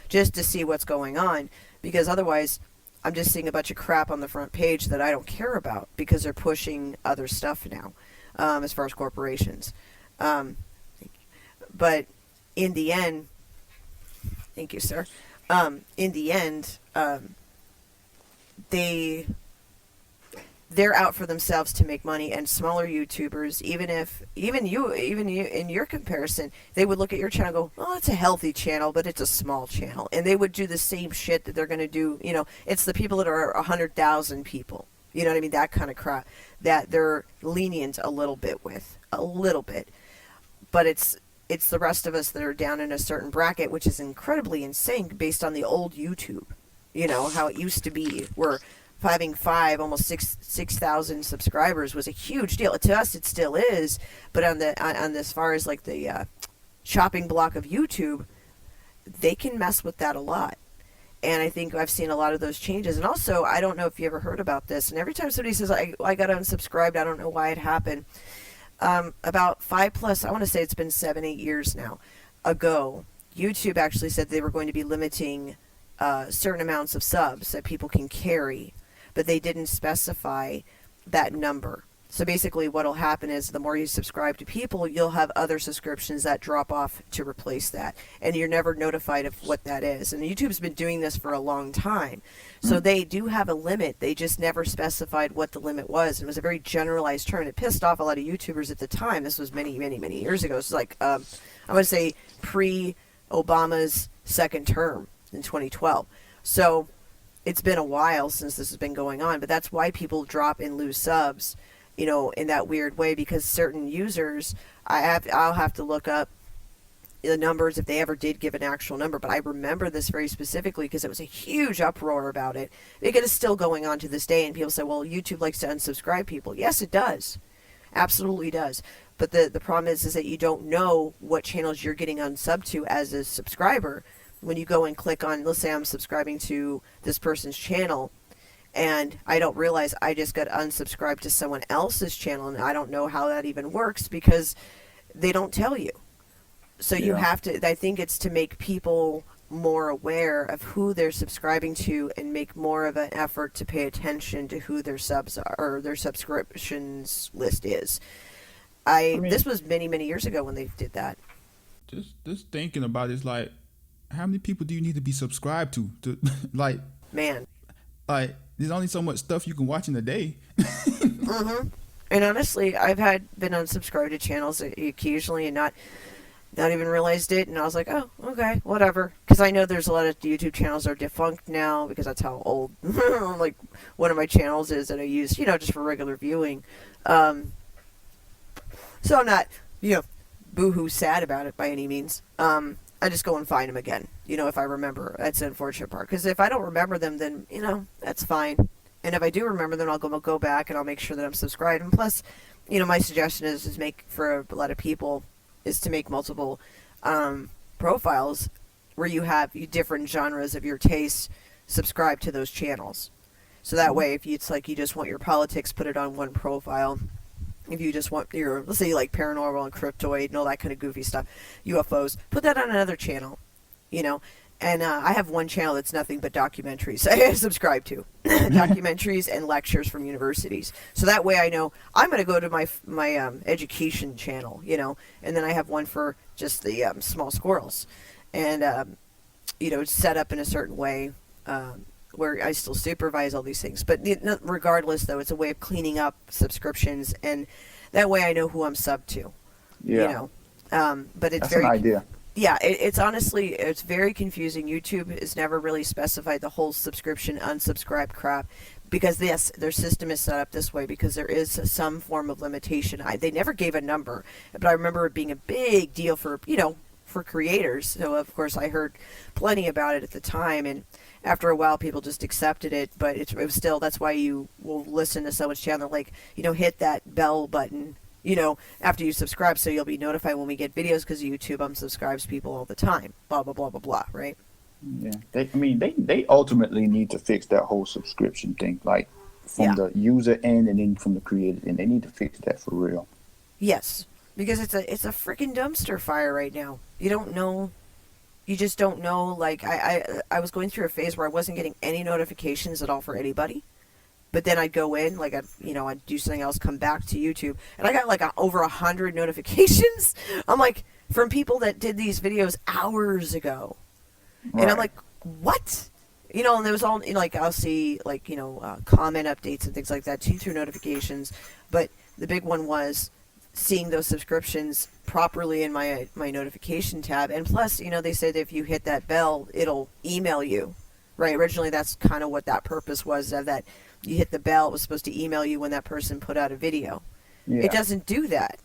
just to see what's going on, because otherwise I'm just seeing a bunch of crap on the front page that I don't care about, because they're pushing other stuff now. As far as corporations. But in the end, thank you, sir. In the end, they're out for themselves to make money, and smaller YouTubers, even you in your comparison, they would look at your channel and go, oh, it's a healthy channel, but it's a small channel. And they would do the same shit that they're going to do. It's the people that are 100,000 people. You know what I mean? That kind of crap that they're lenient a little bit. But it's the rest of us that are down in a certain bracket, which is incredibly insane based on the old YouTube. How it used to be, where having almost 6,000 subscribers was a huge deal. To us, it still is. But on as far as like the shopping block of YouTube, they can mess with that a lot. And I think I've seen a lot of those changes. And also, I don't know if you ever heard about this. And every time somebody says, I got unsubscribed, I don't know why it happened. About 5+, I want to say it's been 7, 8 years now ago, YouTube actually said they were going to be limiting certain amounts of subs that people can carry. But they didn't specify that number. So basically what will happen is the more you subscribe to people, you'll have other subscriptions that drop off to replace that. And you're never notified of what that is. And YouTube's been doing this for a long time. So they do have a limit. They just never specified what the limit was. And it was a very generalized term. It pissed off a lot of YouTubers at the time. This was many, many, many years ago. It's like, I want to say pre-Obama's second term in 2012. So it's been a while since this has been going on. But that's why people drop and lose subs. In that weird way, because certain users, I'll have to look up the numbers if they ever did give an actual number, but I remember this very specifically because it was a huge uproar about it. Because it's still going on to this day, and people say, well, YouTube likes to unsubscribe people. Yes, it does. Absolutely does. But the problem is that you don't know what channels you're getting unsubbed to as a subscriber. When you go and click on, let's say I'm subscribing to this person's channel, and I don't realize I just got unsubscribed to someone else's channel, and I don't know how that even works because they don't tell you. So you have to, I think it's to make people more aware of who they're subscribing to and make more of an effort to pay attention to who their subs are or their subscriptions list is. I mean, This was many, many years ago when they did that. Just thinking about it, it's like, how many people do you need to be subscribed to like Man. like there's only so much stuff you can watch in a day. Mm-hmm. And honestly, I've been unsubscribed to channels occasionally and not even realized it, and I was like, oh, okay, whatever. Because I know there's a lot of YouTube channels that are defunct now because that's how old, like, one of my channels is that I use, just for regular viewing. So I'm not, boo-hoo sad about it by any means. I just go and find them again, if I remember. That's the unfortunate part. Because if I don't remember them, then, that's fine. And if I do remember them, I'll go back and I'll make sure that I'm subscribed. And plus, my suggestion is make for a lot of people is to make multiple profiles where you have different genres of your taste subscribe to those channels. So that way, if it's like you just want your politics, put it on one profile. If you just want your, let's say, like paranormal and cryptoid and all that kind of goofy stuff, UFOs, put that on another channel, And I have one channel that's nothing but documentaries I subscribe to. Documentaries and lectures from universities. So that way I know I'm going to go to my education channel, And then I have one for just the small squirrels. And, set up in a certain way where I still supervise all these things. But regardless, though, it's a way of cleaning up subscriptions. And that way I know who I'm sub to, yeah. But it's That's very... an idea. Yeah, it's honestly, it's very confusing. YouTube has never really specified the whole subscription, unsubscribe crap. Because, yes, their system is set up this way because there is some form of limitation. They never gave a number, but I remember it being a big deal for, for creators. So, of course, I heard plenty about it at the time, and after a while, people just accepted it. But it was still, that's why you will listen to someone's channel, like, hit that bell button, after you subscribe, so you'll be notified when we get videos, because YouTube unsubscribes people all the time. Blah, blah, blah, blah, blah, right? Yeah. They ultimately need to fix that whole subscription thing, like from the user end and then from the creator end. They need to fix that for real. Yes, because it's a freaking dumpster fire right now. You don't know. You just don't know. Like, I was going through a phase where I wasn't getting any notifications at all for anybody. But then I'd go in, like, I'd do something else, come back to YouTube, and I got, like, over 100 notifications. I'm like, from people that did these videos hours ago. Right. And I'm like, what? And there was all, like, I'll see, like, comment updates and things like that, too, through notifications. But the big one was seeing those subscriptions properly in my notification tab. And plus, they say that if you hit that bell, it'll email you. Right? Originally, that's kind of what that purpose was, of that. You hit the bell, it was supposed to email you when that person put out a video. Yeah. It doesn't do that.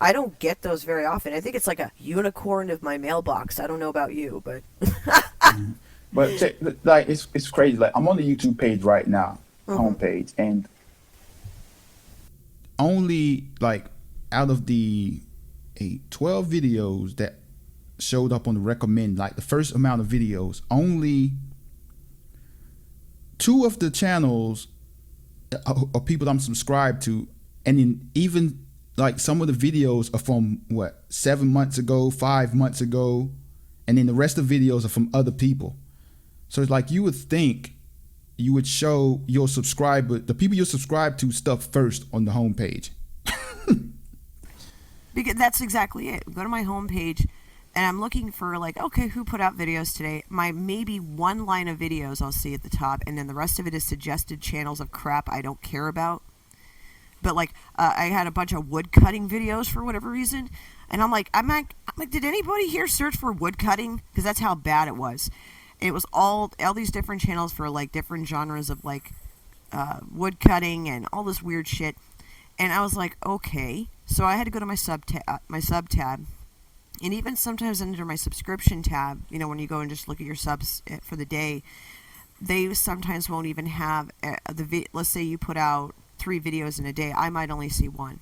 I don't get those very often. I think it's like a unicorn of my mailbox. I don't know about you, but... But, like, it's crazy. Like, I'm on the YouTube page right now, homepage, and... Only, like, out of the 12 videos that showed up on the recommend, like, the first amount of videos, only... 2 of the channels are people I'm subscribed to, and then even like some of the videos are from 7 months ago, 5 months ago, and then the rest of the videos are from other people. So it's like you would think you would show your subscriber, the people you're subscribed to, stuff first on the homepage. Because that's exactly it. Go to my homepage. And I'm looking for, like, okay, who put out videos today? My maybe one line of videos I'll see at the top, and then the rest of it is suggested channels of crap I don't care about. But, like, I had a bunch of wood cutting videos for whatever reason, and I'm like, did anybody here search for wood cutting? Because that's how bad it was. And it was all these different channels for, like, different genres of, like, wood cutting and all this weird shit. And I was like, okay. So I had to go to my sub tab. And even sometimes under my subscription tab, when you go and just look at your subs for the day, they sometimes won't even have let's say you put out 3 videos in a day, I might only see 1,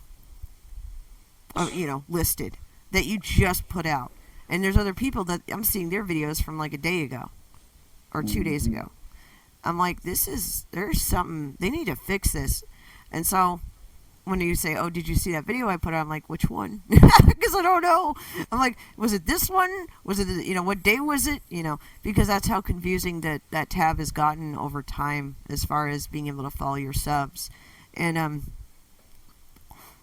listed that you just put out. And there's other people that I'm seeing their videos from like a day ago or 2 days ago. I'm like, there's something, they need to fix this. And so when you say, "Oh, did you see that video I put out?" I'm like, "Which one?" Because I don't know. I'm like, "Was it this one? Was it what day was it?" Because that's how confusing that tab has gotten over time as far as being able to follow your subs, and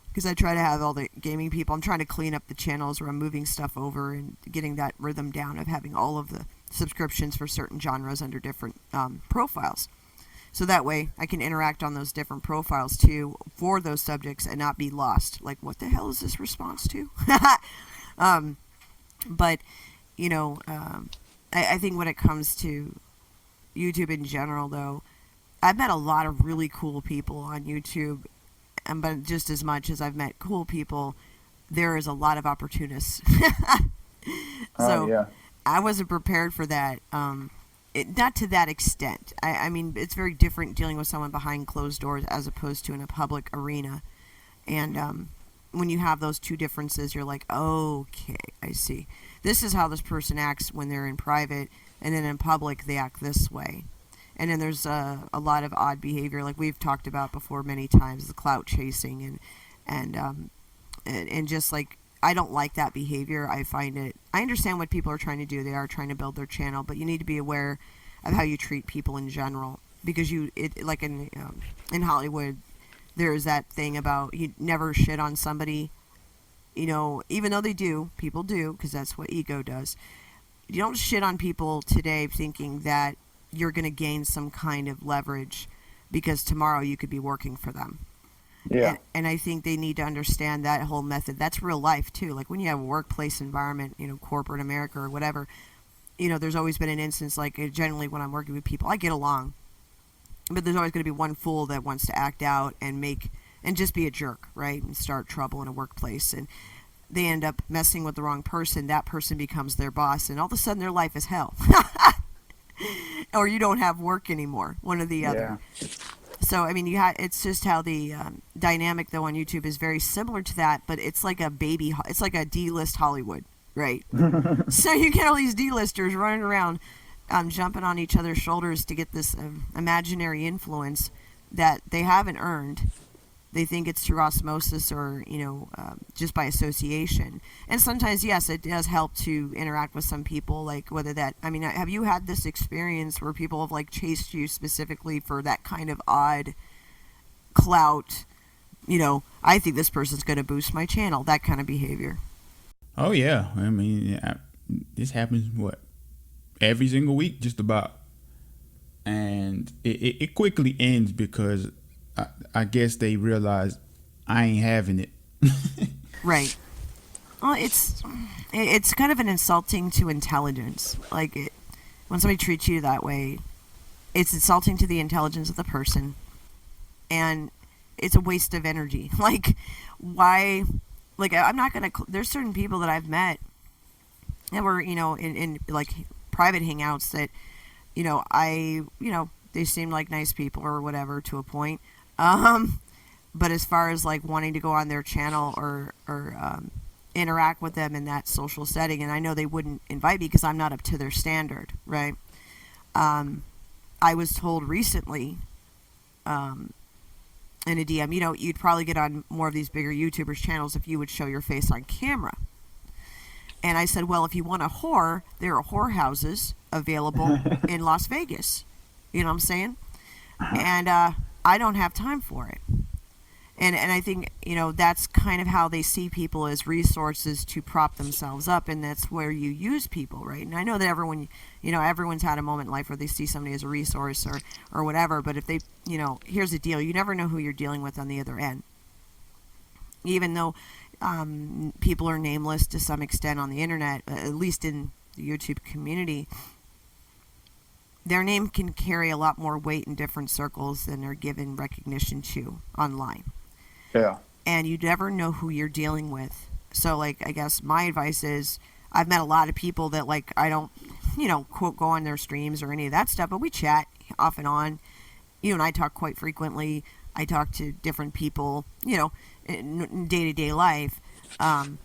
because I try to have all the gaming people. I'm trying to clean up the channels where I'm moving stuff over and getting that rhythm down of having all of the subscriptions for certain genres under different profiles. So that way I can interact on those different profiles too for those subjects and not be lost. Like, what the hell is this response to? But, I think when it comes to YouTube in general, though, I've met a lot of really cool people on YouTube, but just as much as I've met cool people, there is a lot of opportunists. So yeah. I wasn't prepared for that. Not to that extent. I mean, it's very different dealing with someone behind closed doors as opposed to in a public arena. And when you have those two differences, you're like, okay, I see. This is how this person acts when they're in private, and then in public they act this way. And then there's a lot of odd behavior, like we've talked about before many times, the clout chasing and just like, I don't like that behavior. I understand what people are trying to do. They are trying to build their channel, but you need to be aware of how you treat people in general, because like in Hollywood, there's that thing about you never shit on somebody, even though people do, because that's what ego does. You don't shit on people today thinking that you're going to gain some kind of leverage because tomorrow you could be working for them. Yeah. And I think they need to understand that whole method. That's real life too. Like when you have a workplace environment, corporate America or whatever, there's always been an instance, like generally when I'm working with people, I get along, but there's always going to be one fool that wants to act out and just be a jerk, right? And start trouble in a workplace. And they end up messing with the wrong person. That person becomes their boss, and all of a sudden their life is hell. Or you don't have work anymore, one or the other. Yeah. So, I mean, it's just how the dynamic, though, on YouTube is very similar to that, but it's like it's like a D-list Hollywood, right? So you get all these D-listers running around, jumping on each other's shoulders to get this imaginary influence that they haven't earned. They think it's through osmosis or, just by association. And sometimes, yes, it does help to interact with some people, like have you had this experience where people have, like, chased you specifically for that kind of odd clout, I think this person's going to boost my channel, that kind of behavior? Oh, yeah. I mean, this happens, every single week, just about. And it quickly ends because I guess they realize I ain't having it. Right. Well, it's kind of an insulting to intelligence. Like, when somebody treats you that way, it's insulting to the intelligence of the person, and it's a waste of energy. Like, why? Like, I'm not gonna. There's certain people that I've met that were, in like private hangouts that, they seem like nice people or whatever to a point. But as far as like wanting to go on their channel or interact with them in that social setting, and I know they wouldn't invite me because I'm not up to their standard, right? I was told recently in a DM, you'd probably get on more of these bigger YouTubers' channels if you would show your face on camera. And I said, well, if you want a whore, there are whorehouses available in Las Vegas. You know what I'm saying? And I don't have time for it. And I think, that's kind of how they see people as resources to prop themselves up, and that's where you use people, right? And I know that everyone's had a moment in life where they see somebody as a resource or whatever, but if they, here's the deal, you never know who you're dealing with on the other end. Even though people are nameless to some extent on the internet, at least in the YouTube community, their name can carry a lot more weight in different circles than they're given recognition to online. Yeah. And you never know who you're dealing with. So, like, I guess my advice is, I've met a lot of people that, like, I don't, quote, go on their streams or any of that stuff, but we chat off and on. You and I talk quite frequently. I talk to different people, in day-to-day life. I'm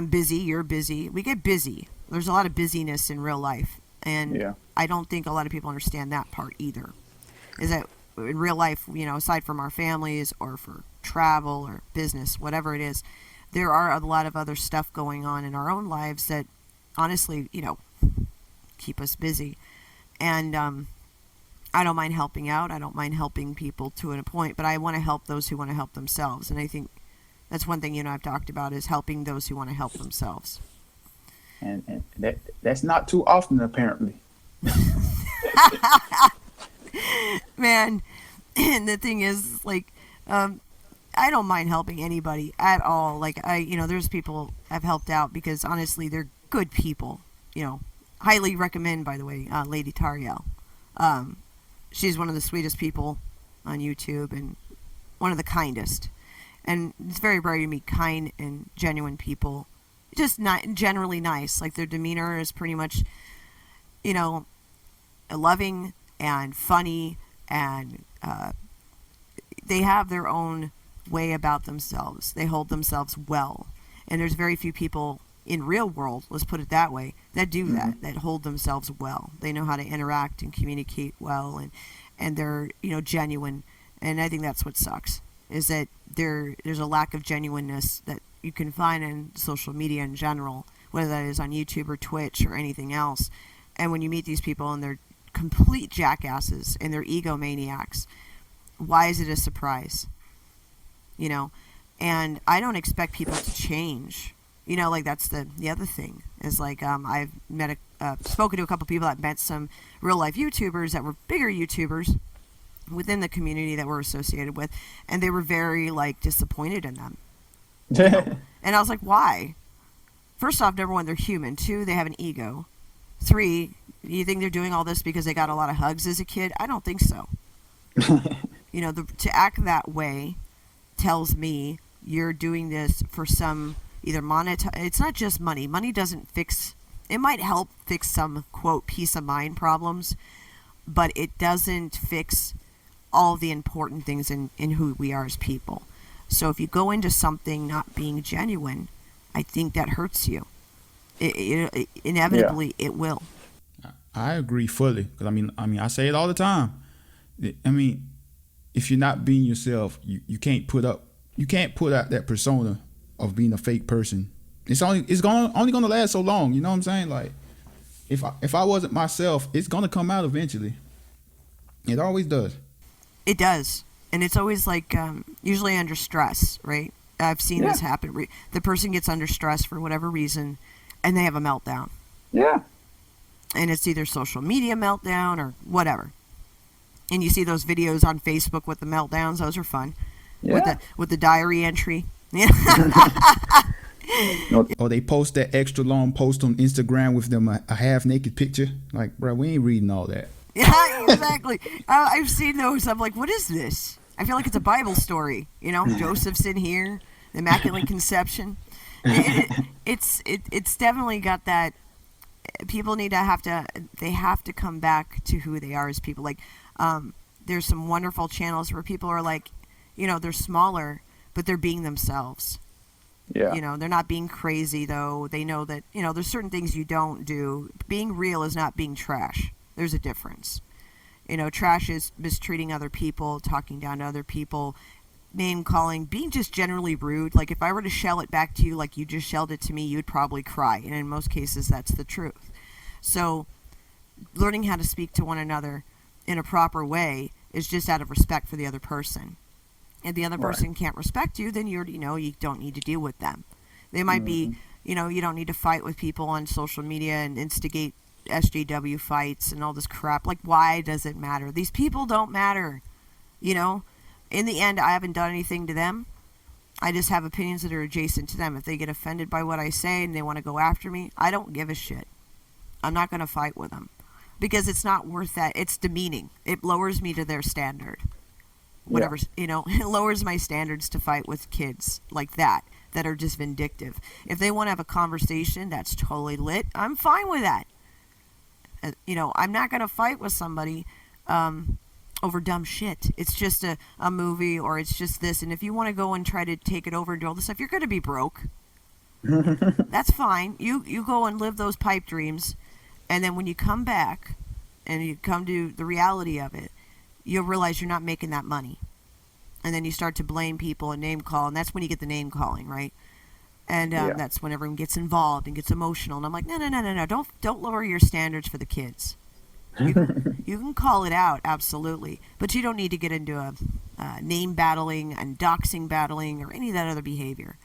busy, you're busy. We get busy. There's a lot of busyness in real life. And yeah. I don't think a lot of people understand that part either. Is that in real life, aside from our families or for travel or business, whatever it is, there are a lot of other stuff going on in our own lives that honestly, keep us busy. And I don't mind helping out. I don't mind helping people to a point, but I want to help those who want to help themselves. And I think that's one thing I've talked about is helping those who want to help themselves. And that's not too often, apparently. Man, and the thing is, like, I don't mind helping anybody at all. Like, there's people I've helped out because honestly, they're good people. Highly recommend, by the way, Lady Tariel. She's one of the sweetest people on YouTube and one of the kindest. And it's very rare to meet kind and genuine people. Just not generally nice. Like, their demeanor is pretty much, loving and funny, and they have their own way about themselves. They hold themselves well. And there's very few people in real world, let's put it that way, that do that hold themselves well. They know how to interact and communicate well, and they're, genuine. And I think that's what sucks, is that there's a lack of genuineness that you can find in social media in general, whether that is on YouTube or Twitch or anything else. And when you meet these people and they're complete jackasses and they're egomaniacs, why is it a surprise? And I don't expect people to change. Like, that's the other thing is, like, I've spoken to a couple people that met some real life YouTubers that were bigger YouTubers within the community that we're associated with, and they were very, like, disappointed in them. And I was like, why? First off, number one, they're human. 2, they have an ego. 3, you think they're doing all this because they got a lot of hugs as a kid? I don't think so. To act that way tells me you're doing this for some either it's not just money. Money doesn't fix, it might help fix some, quote, peace of mind problems, but it doesn't fix all the important things in who we are as people. So if you go into something not being genuine, I think that hurts you. Inevitably, it will. I agree fully, because I say it all the time. If you're not being yourself, you can't put out that persona of being a fake person. It's only gonna last so long. You know what I'm saying? Like, if I wasn't myself, it's gonna come out eventually. It always does. It does, and it's always like usually under stress, right? I've seen this happen. The person gets under stress for whatever reason, and they have a meltdown. Yeah. And it's either social media meltdown or whatever. And you see those videos on Facebook with the meltdowns; those are fun. Yeah. With the diary entry. Yeah. Or they post that extra long post on Instagram with them a half naked picture. Like, bro, we ain't reading all that. Yeah, exactly. I've seen those. I'm like, what is this? I feel like it's a Bible story. Joseph's in here, the Immaculate Conception. It's definitely got that. People need to have to come back to who they are as people. Like, there's some wonderful channels where people are like, they're smaller, but they're being themselves. Yeah. They're not being crazy, though. They know that, there's certain things you don't do. Being real is not being trash. There's a difference. Trash is mistreating other people, talking down to other people, name calling, being just generally rude. Like, if I were to shell it back to you like you just shelled it to me, you'd probably cry. And in most cases, that's the truth. So learning how to speak to one another in a proper way is just out of respect for the other person. If the other person can't respect you, then you don't need to deal with them. They might be, you don't need to fight with people on social media and instigate SJW fights and all this crap. Like, why does it matter? These people don't matter. In the end, I haven't done anything to them. I just have opinions that are adjacent to them. If they get offended by what I say and they want to go after me, I don't give a shit. I'm not going to fight with them because it's not worth that. It's demeaning. It lowers me to their standard. Whatever, it lowers my standards to fight with kids like that are just vindictive. If they want to have a conversation that's totally lit, I'm fine with that. I'm not going to fight with somebody over dumb shit. It's just a movie, or it's just this. And if you want to go and try to take it over and do all this stuff, you're going to be broke. That's fine. You go and live those pipe dreams. And then when you come back and you come to the reality of it, you'll realize you're not making that money. And then you start to blame people and name call, and that's when you get the name calling, right? And Yeah. that's when everyone gets involved and gets emotional. And I'm like, no. Don't lower your standards for the kids. You can call it out, absolutely, but you don't need to get into a name battling and doxing battling or any of that other behavior.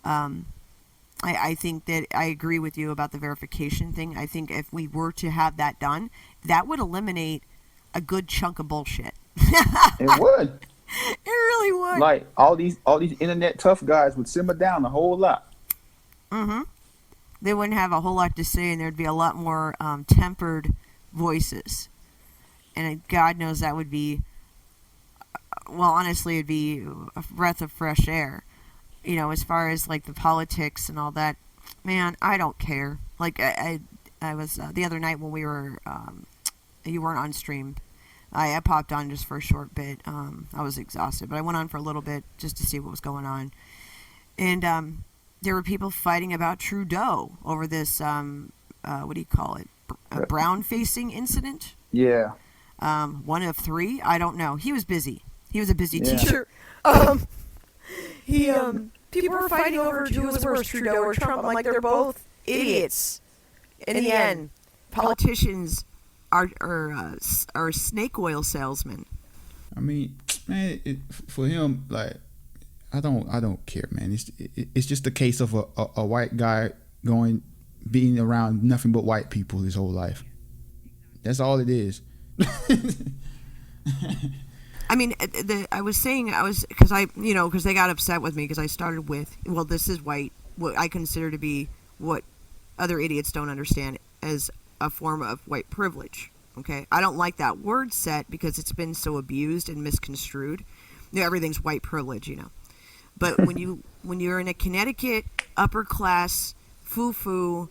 I think that I agree with you about the verification thing. I think if we were to have that done, that would eliminate a good chunk of bullshit. It would. It really would. Like all these internet tough guys would simmer down a whole lot. Mm-hmm. They wouldn't have a whole lot to say, and there'd be a lot more tempered voices. And God knows that would be, well, honestly, it'd be a breath of fresh air. You know, as far as like the politics and all that, man, I don't care. Like I was the other night when we were, you weren't on stream. I popped on just for a short bit. I was exhausted, but I went on for a little bit just to see what was going on. And there were people fighting about Trudeau over this, what do you call it? A brown-facing incident? Yeah. One of three? I don't know. He was busy. He was a busy Yeah. teacher. People were fighting over who was worse, Trudeau or Trump. I'm like, they're both idiots. In the end, politicians are snake oil salesmen. I mean, man, for him, like, I don't care, man. It's just a case of a white guy being around nothing but white people his whole life. That's all it is. I mean, because they got upset with me because I started with, well, this is white, what I consider to be what other idiots don't understand as a form of white privilege. Okay, I don't like that word set because it's been so abused and misconstrued. You know, everything's white privilege, you know. But when you're in a Connecticut upper class foo-foo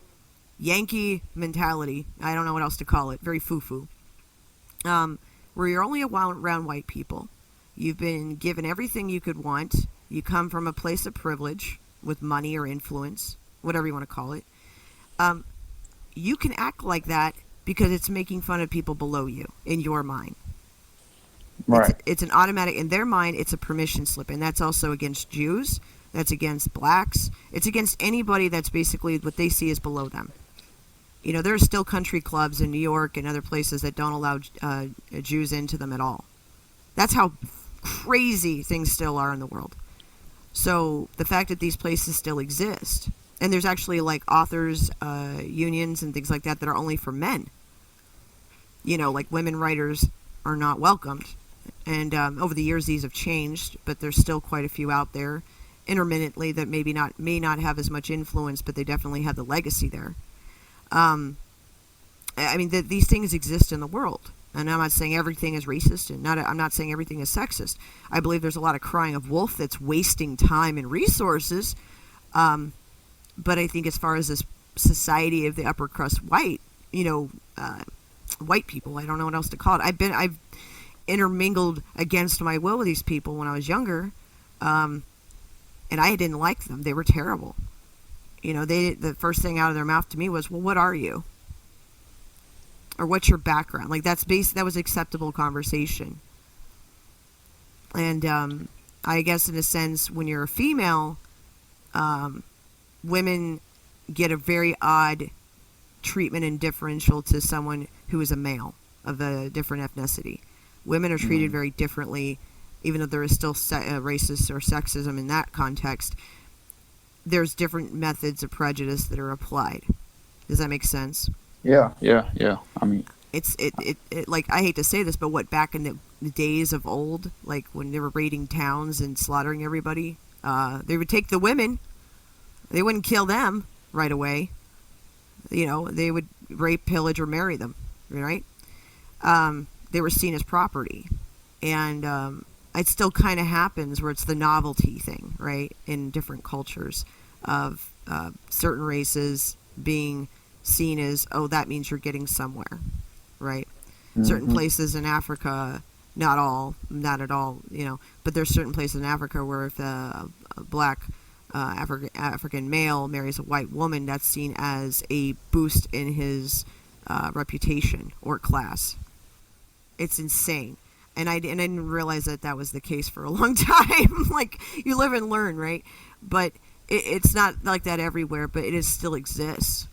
Yankee mentality, I don't know what else to call it, very foo-foo, where you're only around white people, you've been given everything you could want, you come from a place of privilege with money or influence, whatever you want to call it, you can act like that because it's making fun of people below you in your mind. Right. It's an automatic, in their mind, it's a permission slip. And that's also against Jews. That's against blacks. It's against anybody that's basically what they see as below them. You know, there are still country clubs in New York and other places that don't allow Jews into them at all. That's how crazy things still are in the world. So the fact that these places still exist, and there's actually like authors unions and things like that are only for men. You know, like women writers are not welcomed. And over the years, these have changed, but there's still quite a few out there, intermittently, that may not have as much influence, but they definitely have the legacy there. I mean, these things exist in the world, and I'm not saying everything is racist, and I'm not saying everything is sexist. I believe there's a lot of crying of wolf that's wasting time and resources, but I think as far as this society of the upper crust white, you know, white people, I don't know what else to call it. I've intermingled against my will with these people when I was younger, and I didn't like them. They were terrible. You know, the first thing out of their mouth to me was, well, what are you? Or what's your background? Like, that was acceptable conversation. And I guess in a sense, when you're a female, women get a very odd treatment and differential to someone who is a male of a different ethnicity. Women are treated very differently, even though there is still racist or sexism in that context. There's different methods of prejudice that are applied. Does that make sense? Yeah. I mean, it's like, I hate to say this, but back in the days of old, like when they were raiding towns and slaughtering everybody, they would take the women. They wouldn't kill them right away. You know, they would rape, pillage, or marry them, right? They were seen as property. And it still kind of happens where it's the novelty thing, right, in different cultures of certain races being seen as, oh, that means you're getting somewhere, right? Mm-hmm. Certain places in Africa, not at all, you know, but there's certain places in Africa where if a black African male marries a white woman, that's seen as a boost in his reputation or class. It's insane. And I didn't realize that was the case for a long time. Like, you live and learn, right? But it's not like that everywhere, but it still exists.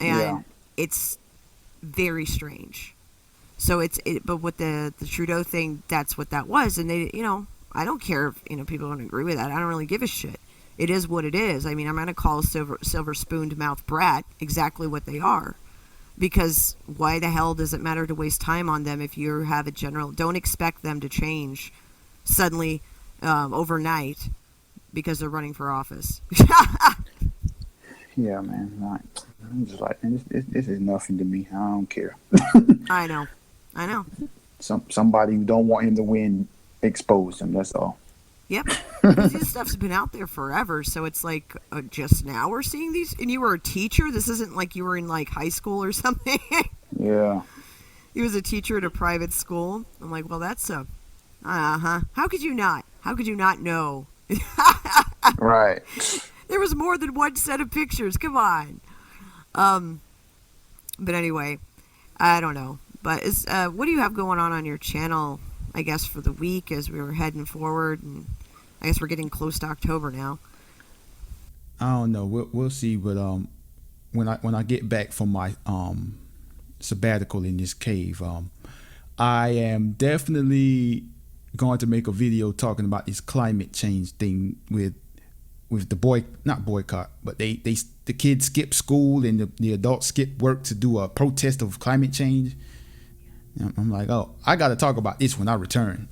And Yeah. it's very strange. So but with the Trudeau thing, that's what that was. And they, I don't care if, people don't agree with that. I don't really give a shit. It is what it is. I mean, I'm going to call silver spooned mouth brat exactly what they are. Because why the hell does it matter to waste time on them if you have a general... Don't expect them to change suddenly overnight because they're running for office. Yeah, man. Like, I'm just like, this is nothing to me. I don't care. I know. Somebody who don't want him to win, expose him. That's all. Yep. This stuff's been out there forever, so it's like just now we're seeing these. And you were a teacher. This isn't like you were in like high school or something. Yeah. He was a teacher at a private school. I'm like, well, that's a... Uh-huh. How could you not? How could you not know? Right. There was more than one set of pictures. Come on. But anyway, I don't know. But what do you have going on your channel, I guess, for the week as we were heading forward? And I guess we're getting close to October now. I don't know. We'll see. But when I get back from my sabbatical in this cave, I am definitely going to make a video talking about this climate change thing with the not boycott, but the kids skip school and the adults skip work to do a protest of climate change. And I'm like, oh, I got to talk about this when I return.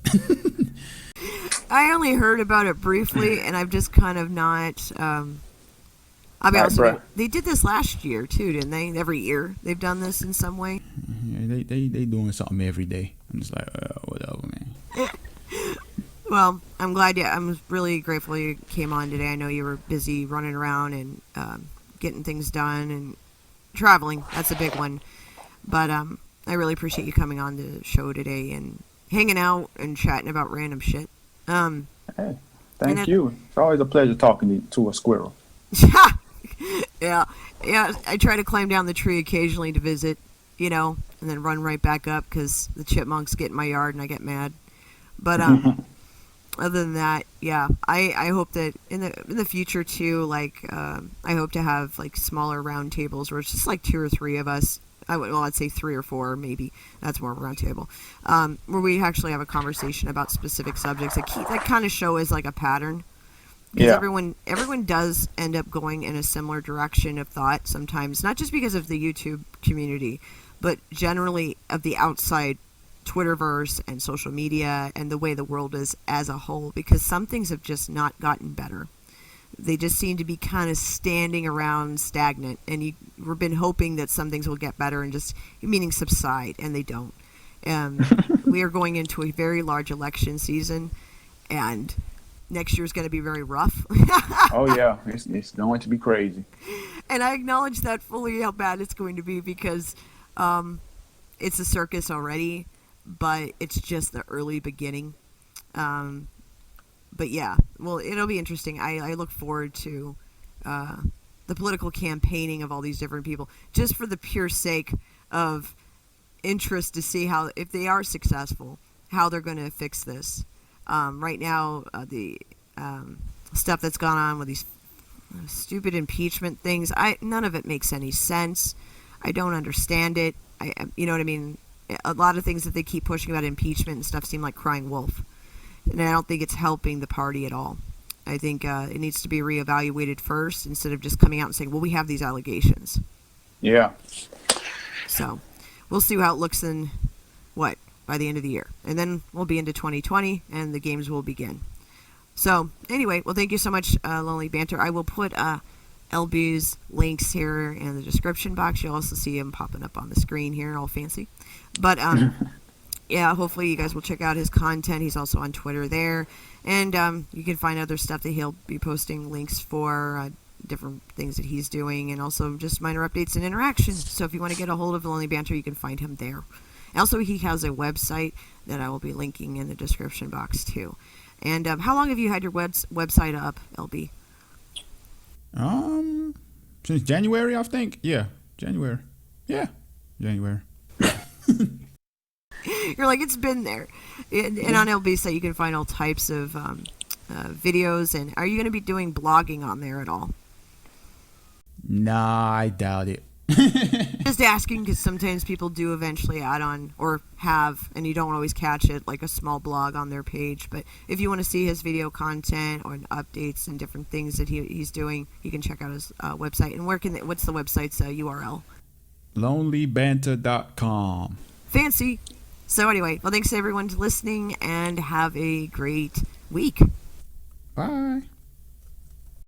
I only heard about it briefly, and I've just kind of not. I'll be honest with you. They did this last year too, didn't they? Every year they've done this in some way. Yeah, they doing something every day. I'm just like, whatever, man. Well, I'm glad I'm really grateful you came on today. I know you were busy running around and getting things done and traveling. That's a big one. But I really appreciate you coming on the show today and hanging out and chatting about random shit. Hey, thank you. It's always a pleasure talking to a squirrel. Yeah. I try to climb down the tree occasionally to visit, and then run right back up because the chipmunks get in my yard and I get mad. But other than that, yeah, I hope that in the future too, like I hope to have like smaller round tables where it's just like 2 or 3 of us. I'd say 3 or 4, maybe. That's more of a round table. Where we actually have a conversation about specific subjects that kind of show as like a pattern. Because everyone does end up going in a similar direction of thought sometimes, not just because of the YouTube community, but generally of the outside Twitterverse and social media and the way the world is as a whole, because some things have just not gotten better. They just seem to be kind of standing around stagnant, and we've been hoping that some things will get better and just, meaning subside, and they don't. We are going into a very large election season, and next year is going to be very rough. Oh yeah, it's going to be crazy. And I acknowledge that fully, how bad it's going to be, because it's a circus already, but it's just the early beginning. But yeah, well, it'll be interesting. I look forward to the political campaigning of all these different people, just for the pure sake of interest to see how, if they are successful, how they're going to fix this. Right now, the stuff that's gone on with these stupid impeachment things, none of it makes any sense. I don't understand it. You know what I mean? A lot of things that they keep pushing about impeachment and stuff seem like crying wolf. And I don't think it's helping the party at all. I think it needs to be reevaluated first instead of just coming out and saying, well, we have these allegations. Yeah. So we'll see how it looks by the end of the year. And then we'll be into 2020 and the games will begin. So anyway, well, thank you so much, Lonely Banter. I will put LB's links here in the description box. You'll also see him popping up on the screen here, all fancy. But yeah, hopefully you guys will check out his content. He's also on Twitter there. And you can find other stuff that he'll be posting links for, different things that he's doing, and also just minor updates and interactions. So if you want to get a hold of Lonely Banter, you can find him there. Also, he has a website that I will be linking in the description box too. And how long have you had your website up, LB? Since January, I think. Yeah, January. Yeah, January. You're like, it's been there. And on LBSite, you can find all types of videos. And are you going to be doing blogging on there at all? Nah, I doubt it. Just asking because sometimes people do eventually add on or have, and you don't always catch it, like a small blog on their page. But if you want to see his video content or updates and different things that he's doing, you can check out his website. And what's the website's URL? lonelybanter.com. Fancy. So anyway, well, thanks everyone for listening and have a great week. Bye.